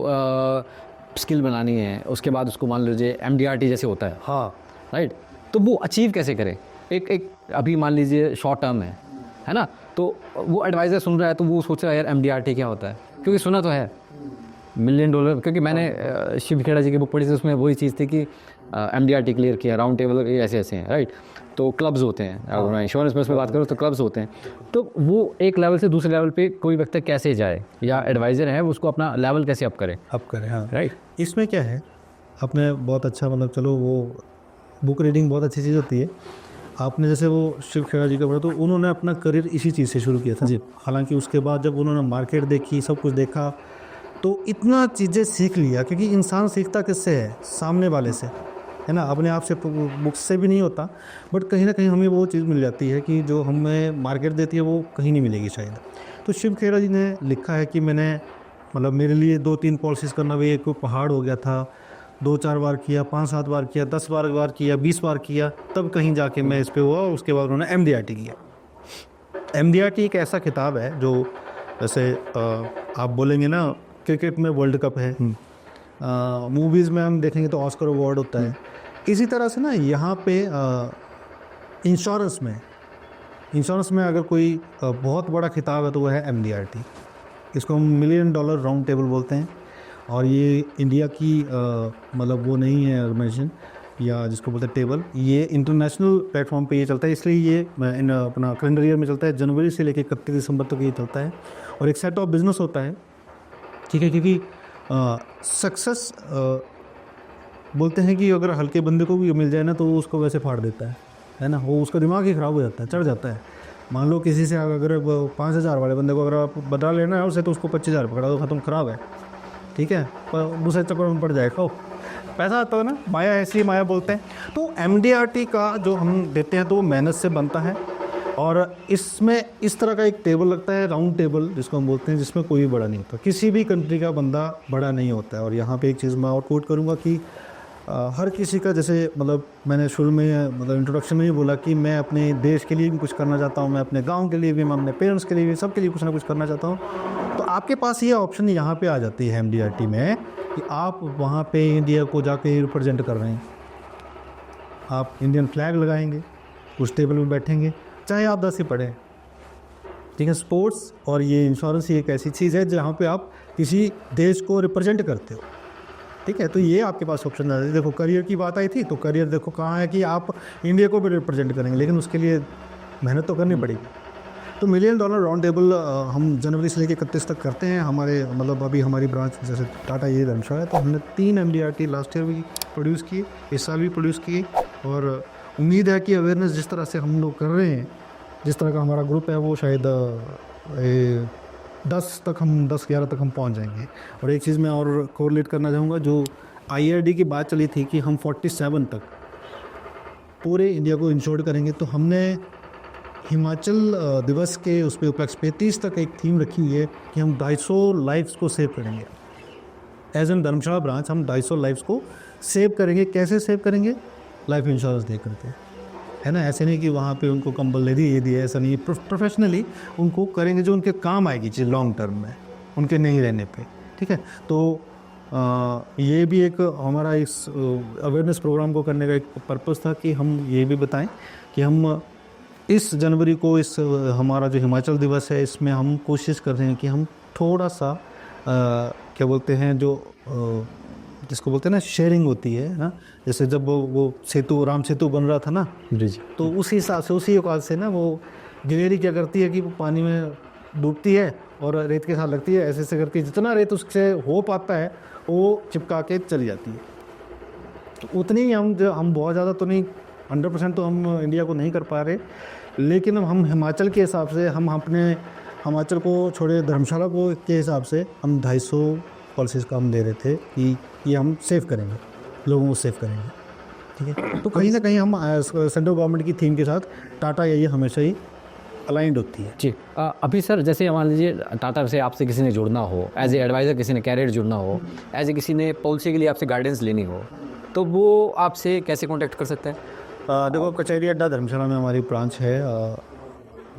स्किल बनानी है, उसके बाद उसको मान लीजिए MDRT जैसे होता है, हाँ राइट, तो वो अचीव कैसे करे? एक अभी मान लीजिए शॉर्ट टर्म है ना, तो वो एडवाइज़र सुन रहा है तो वो सोच रहा है यार MDRT क्या होता है, क्योंकि सुना तो है $1 मिलियन, क्योंकि मैंने शिव खेड़ा जी की बुक पढ़ी थी, उसमें वही चीज़ थी कि MDRT क्लियर किया, राउंड टेबल ऐसे ऐसे हैं, राइट। तो क्लब्स होते हैं, अगर मैं इंश्योरेंस में उसमें बात करूँ तो क्लब्स होते हैं, तो वो एक लेवल से दूसरे लेवल पे कोई व्यक्ति कैसे जाए, या एडवाइज़र है उसको अपना लेवल कैसे अप करे? अप करें, हाँ राइट। इसमें क्या है, आपने बहुत अच्छा मतलब चलो वो बुक रीडिंग बहुत अच्छी चीज़ होती है। आपने जैसे वो शिव खेड़ा जी का पढ़ा, तो उन्होंने अपना करियर इसी चीज़ से शुरू किया था जी। हालांकि उसके बाद जब उन्होंने मार्केट देखी, सब कुछ देखा, तो इतना चीज़ें सीख लिया, क्योंकि इंसान सीखता किससे है, सामने वाले से, है ना, अपने आप से, बुक्स से भी नहीं होता, बट कहीं ना कहीं हमें वो चीज़ मिल जाती है कि जो हमें मार्केट देती है वो कहीं नहीं मिलेगी शायद। तो शिव खेड़ा जी ने लिखा है कि मैंने मतलब मेरे लिए 2-3 पॉलिसीज़ करना भी एक पहाड़ हो गया था, 2-4 बार किया, 5-7 बार किया, 10 बार किया, 20 बार किया, तब कहीं जाके मैं इस पे हुआ, और उसके बाद उन्होंने MDRT किया। MDRT एक ऐसा खिताब है जो जैसे आप बोलेंगे ना क्रिकेट में वर्ल्ड कप है, मूवीज़ में हम देखेंगे तो ऑस्कर अवार्ड होता है, इसी तरह से ना यहाँ पे इंश्योरेंस में अगर कोई बहुत बड़ा खिताब है तो वह है MDRT। इसको हम $1 मिलियन राउंड टेबल बोलते हैं, और ये इंडिया की मतलब वो नहीं है ऑर्गेनाइजेशन या जिसको बोलते हैं टेबल, ये इंटरनेशनल प्लेटफॉर्म पे ये चलता है, इसलिए ये इन अपना कैलेंडर ईयर में चलता है, जनवरी से लेकर 31 दिसंबर तक ये चलता है, और एक सेट ऑफ बिजनेस होता है, ठीक है। क्योंकि सक्सेस बोलते हैं कि अगर हल्के बंदे को भी मिल जाए ना तो वो उसको वैसे फाड़ देता है ना, वो उसका दिमाग ही ख़राब हो जाता है, चढ़ जाता है। मान लो किसी से अगर 5,000 वाले बंदे को अगर आप बदला लेना है उससे, तो उसको 25,000 पकड़ा दो, ख़त्म, ख़राब है, ठीक है, पर दूसरे चक्कर में पड़ जाएगा, पैसा आता है ना, माया, ऐसी माया बोलते हैं। तो MDRT का जो हम देते हैं तो वो मेहनत से बनता है, और इसमें इस तरह का एक टेबल लगता है, राउंड टेबल जिसको हम बोलते हैं, जिसमें कोई भी बड़ा नहीं होता, किसी भी कंट्री का बंदा बड़ा नहीं होता है। और यहाँ पे एक चीज़ मैं और कोट करूँगा कि हर किसी का, जैसे मतलब मैंने शुरू में मतलब इंट्रोडक्शन में ही बोला कि मैं अपने देश के लिए भी कुछ करना चाहता हूँ, मैं अपने गांव के लिए भी, मैं अपने पेरेंट्स के लिए भी, सबके लिए कुछ ना कुछ करना चाहता हूँ। तो आपके पास ये ऑप्शन यहाँ पे आ जाती है MDRT में कि आप वहाँ पे इंडिया को जाके रिप्रेजेंट कर रहे हैं, आप इंडियन फ्लैग लगाएंगे, उस टेबल में बैठेंगे, चाहे आप 10 ही पढ़ें, ठीक है। स्पोर्ट्स और ये इंश्योरेंस ही एक ऐसी चीज़ है जहाँ पे आप किसी देश को रिप्रेजेंट करते हो, ठीक है। तो ये आपके पास ऑप्शन आ है। देखो करियर की बात आई थी, तो करियर देखो कहाँ है कि आप इंडिया को भी रिप्रेजेंट करेंगे, लेकिन उसके लिए मेहनत तो करनी पड़ेगी। तो $1 मिलियन राउंड टेबल हम जनवरी से लेकर 31 तक करते हैं। हमारे मतलब अभी हमारी ब्रांच जैसे टाटा ये धर्मशाला है, तो हमने 3 MDRT लास्ट ईयर भी प्रोड्यूस किए, इस साल भी प्रोड्यूस किए, और उम्मीद है कि अवेयरनेस जिस तरह से हम लोग कर रहे हैं, जिस तरह का हमारा ग्रुप है, वो शायद 10-11 तक हम पहुंच जाएंगे। और एक चीज़ मैं और कोरिलेट करना चाहूँगा, जो IRD की बात चली थी कि हम 47 तक पूरे इंडिया को इंश्योर्ड करेंगे, तो हमने हिमाचल दिवस के उस पर उपलक्ष्य पे 30 तक एक थीम रखी हुई है कि हम 250 लाइफ्स को सेव करेंगे। एज एन धर्मशाला ब्रांच हम 250 लाइफ्स को सेव करेंगे। कैसे सेव करेंगे? लाइफ इंश्योरेंस दे करके, है ना। ऐसे नहीं कि वहाँ पे उनको कंबल दे दिए, ये दिए, ऐसा नहीं। प्रोफेशनली उनको करेंगे जो उनके काम आएगी चीज़ लॉन्ग टर्म में, उनके नहीं रहने पे, ठीक है। तो ये भी एक हमारा इस अवेयरनेस प्रोग्राम को करने का एक पर्पस था कि हम ये भी बताएं कि हम इस जनवरी को, इस हमारा जो हिमाचल दिवस है, इसमें हम कोशिश कर रहे हैं कि हम थोड़ा सा क्या बोलते हैं, जो जिसको बोलते हैं ना शेयरिंग होती है ना, जैसे जब वो सेतु, राम सेतु बन रहा था ना जी, तो उसी हिसाब से, उसी औकात से ना वो गिलहरी क्या करती है कि वो पानी में डूबती है और रेत के साथ लगती है, ऐसे ऐसे करके जितना रेत उससे हो पाता है वो चिपका के चली जाती है। तो उतनी ही हम बहुत ज़्यादा तो नहीं, 100% तो हम इंडिया को नहीं कर पा रहे, लेकिन हम हिमाचल के हिसाब से, हम अपने हिमाचल को छोड़े धर्मशाला को के हिसाब से हम 250 पॉलिसीज़ का हम दे रहे थे कि ये हम सेव करेंगे, लोगों को सेव करेंगे, ठीक है। तो कहीं ना कहीं हम सेंट्रल गवर्नमेंट की थीम के साथ टाटा ये हमेशा ही अलाइंड होती है। जी अभी सर जैसे मान लीजिए टाटा से आपसे किसी ने जुड़ना हो, एज ए एडवाइज़र किसी ने कैरियर जुड़ना हो, एज ए किसी ने पॉलिसी के लिए आपसे गाइडेंस लेनी हो, तो वो आपसे कैसे कांटेक्ट कर सकता है? देखो, कचहरी अड्डा धर्मशाला में हमारी ब्रांच है,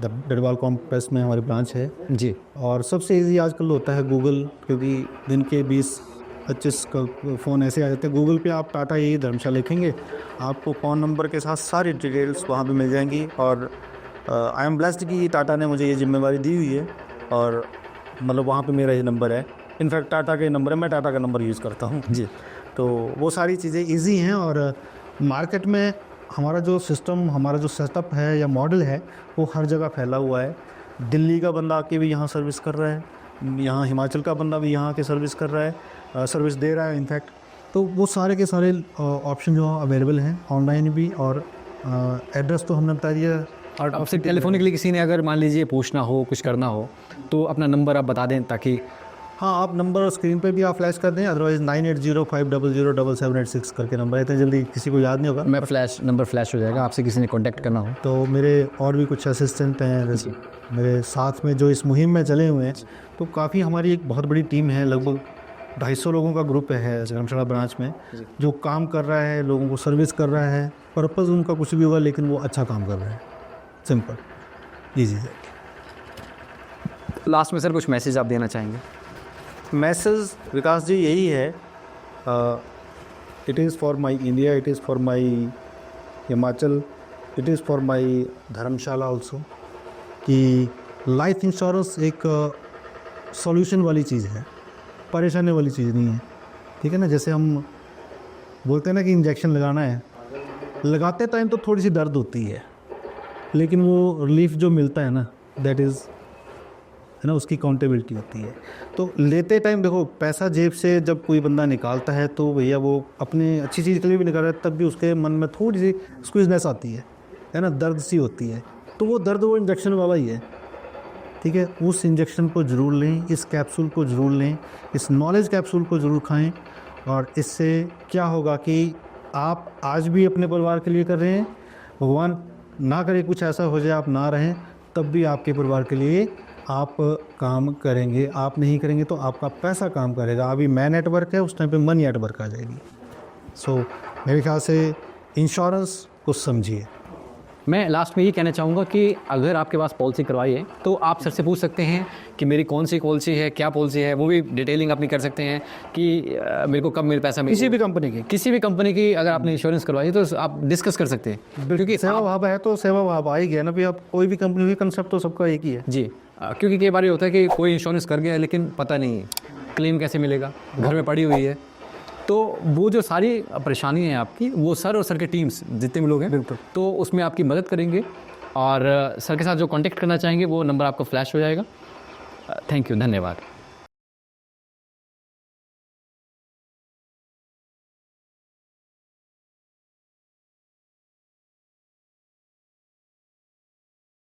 डडवाल कॉम्प्लेक्स में हमारी ब्रांच है जी। और सबसे इजी आजकल होता है गूगल, क्योंकि दिन के 20-25 फ़ोन ऐसे आ जाते हैं। गूगल पे आप टाटा ये धर्मशाला लिखेंगे, आपको फ़ोन नंबर के साथ सारी डिटेल्स वहाँ पे मिल जाएंगी। और आई एम ब्लेस्ड कि टाटा ने मुझे ये जिम्मेवारी दी हुई है और मतलब वहाँ पे मेरा ये नंबर है। इनफैक्ट टाटा के नंबर है, मैं टाटा का नंबर यूज़ करता हूँ जी। तो वो सारी चीज़ें ईजी हैं और मार्केट में हमारा जो सिस्टम, हमारा जो सेटअप है या मॉडल है वो हर जगह फैला हुआ है। दिल्ली का बंदा आके भी यहाँ सर्विस कर रहा है, यहाँ हिमाचल का बंदा भी यहाँ आके सर्विस कर रहा है, सर्विस दे रहा है इनफैक्ट। तो वो सारे के सारे ऑप्शन जो अवेलेबल हैं ऑनलाइन भी, और एड्रेस तो हमने बता दिया। और आपसे टेलीफोनिकली किसी ने अगर मान लीजिए पूछना हो, कुछ करना हो, तो अपना नंबर आप बता दें ताकि। हाँ, आप नंबर स्क्रीन पे भी आप फ्लैश कर दें, अदरवाइज़ 9805007786 करके नंबर है, इतनी जल्दी किसी को याद नहीं होगा। मैं नंबर फ्लैश हो जाएगा, आपसे किसी ने कांटेक्ट करना हो तो मेरे और भी कुछ असिस्टेंट हैं जैसे मेरे साथ में जो इस मुहिम में चले हुए हैं, तो काफ़ी हमारी एक बहुत बड़ी टीम है, लगभग 250 लोगों का ग्रुप है धर्मशाला ब्रांच में, जो काम कर रहा है, लोगों को सर्विस कर रहा है। पर्पज़ उनका कुछ भी हुआ लेकिन वो अच्छा काम कर रहे हैं, सिंपल ईजी है। लास्ट में सर कुछ मैसेज आप देना चाहेंगे? मैसेज विकास जी यही है, it is for my India, it is for my Himachal, it is for my Dharamshala also, कि लाइफ इंश्योरेंस एक सॉल्यूशन वाली चीज़ है, परेशानी वाली चीज़ नहीं है, ठीक है ना। जैसे हम बोलते हैं ना कि इंजेक्शन लगाना है, लगाते टाइम तो थोड़ी सी दर्द होती है, लेकिन वो रिलीफ जो मिलता है ना, दैट इज़ है ना, उसकी काउंटेबिलिटी होती है। तो लेते टाइम देखो, पैसा जेब से जब कोई बंदा निकालता है तो भैया वो अपने अच्छी चीज़ के लिए भी निकाल रहा है, तब भी उसके मन में थोड़ी सी स्क्विजनेस आती है ना, दर्द सी होती है। तो वो दर्द वो इंजेक्शन वाला ही है, ठीक है। उस इंजेक्शन को ज़रूर लें, इस कैप्सूल को ज़रूर लें, इस नॉलेज कैप्सूल को ज़रूर खाएं। और इससे क्या होगा कि आप आज भी अपने परिवार के लिए कर रहे हैं, भगवान ना करे कुछ ऐसा हो जाए आप ना रहें, तब भी आपके परिवार के लिए आप काम करेंगे। आप नहीं करेंगे तो आपका पैसा काम करेगा। अभी मैन एट वर्क है, उस टाइम पे मनी एट वर्क आ जाएगी। सो मेरे ख्याल से इंश्योरेंस को समझिए। मैं लास्ट में ये कहना चाहूँगा कि अगर आपके पास पॉलिसी करवाई है तो आप सर से पूछ सकते हैं कि मेरी कौन सी पॉलिसी है, क्या पॉलिसी है, वो भी डिटेलिंग अपनी कर सकते हैं कि मेरे को कब मेरे पैसा मिले। किसी भी कंपनी की अगर आपने इंश्योरेंस करवाई तो आप डिस्कस कर सकते हैं, क्योंकि सेवा भाव है तो सेवा भाव आ ही गया ना भी। आप कोई भी कंपनी हुई, कंसेप्ट तो सबका एक ही है जी। क्योंकि कई बार ये होता है कि कोई इंश्योरेंस कर गया लेकिन पता नहीं क्लेम कैसे मिलेगा, घर में पड़ी हुई है। तो वो जो सारी परेशानी है आपकी, वो सर और सर के टीम्स जितने भी लोग हैं, बिल्कुल, तो उसमें आपकी मदद करेंगे। और सर के साथ जो कांटेक्ट करना चाहेंगे वो नंबर आपको फ्लैश हो जाएगा। थैंक यू, धन्यवाद।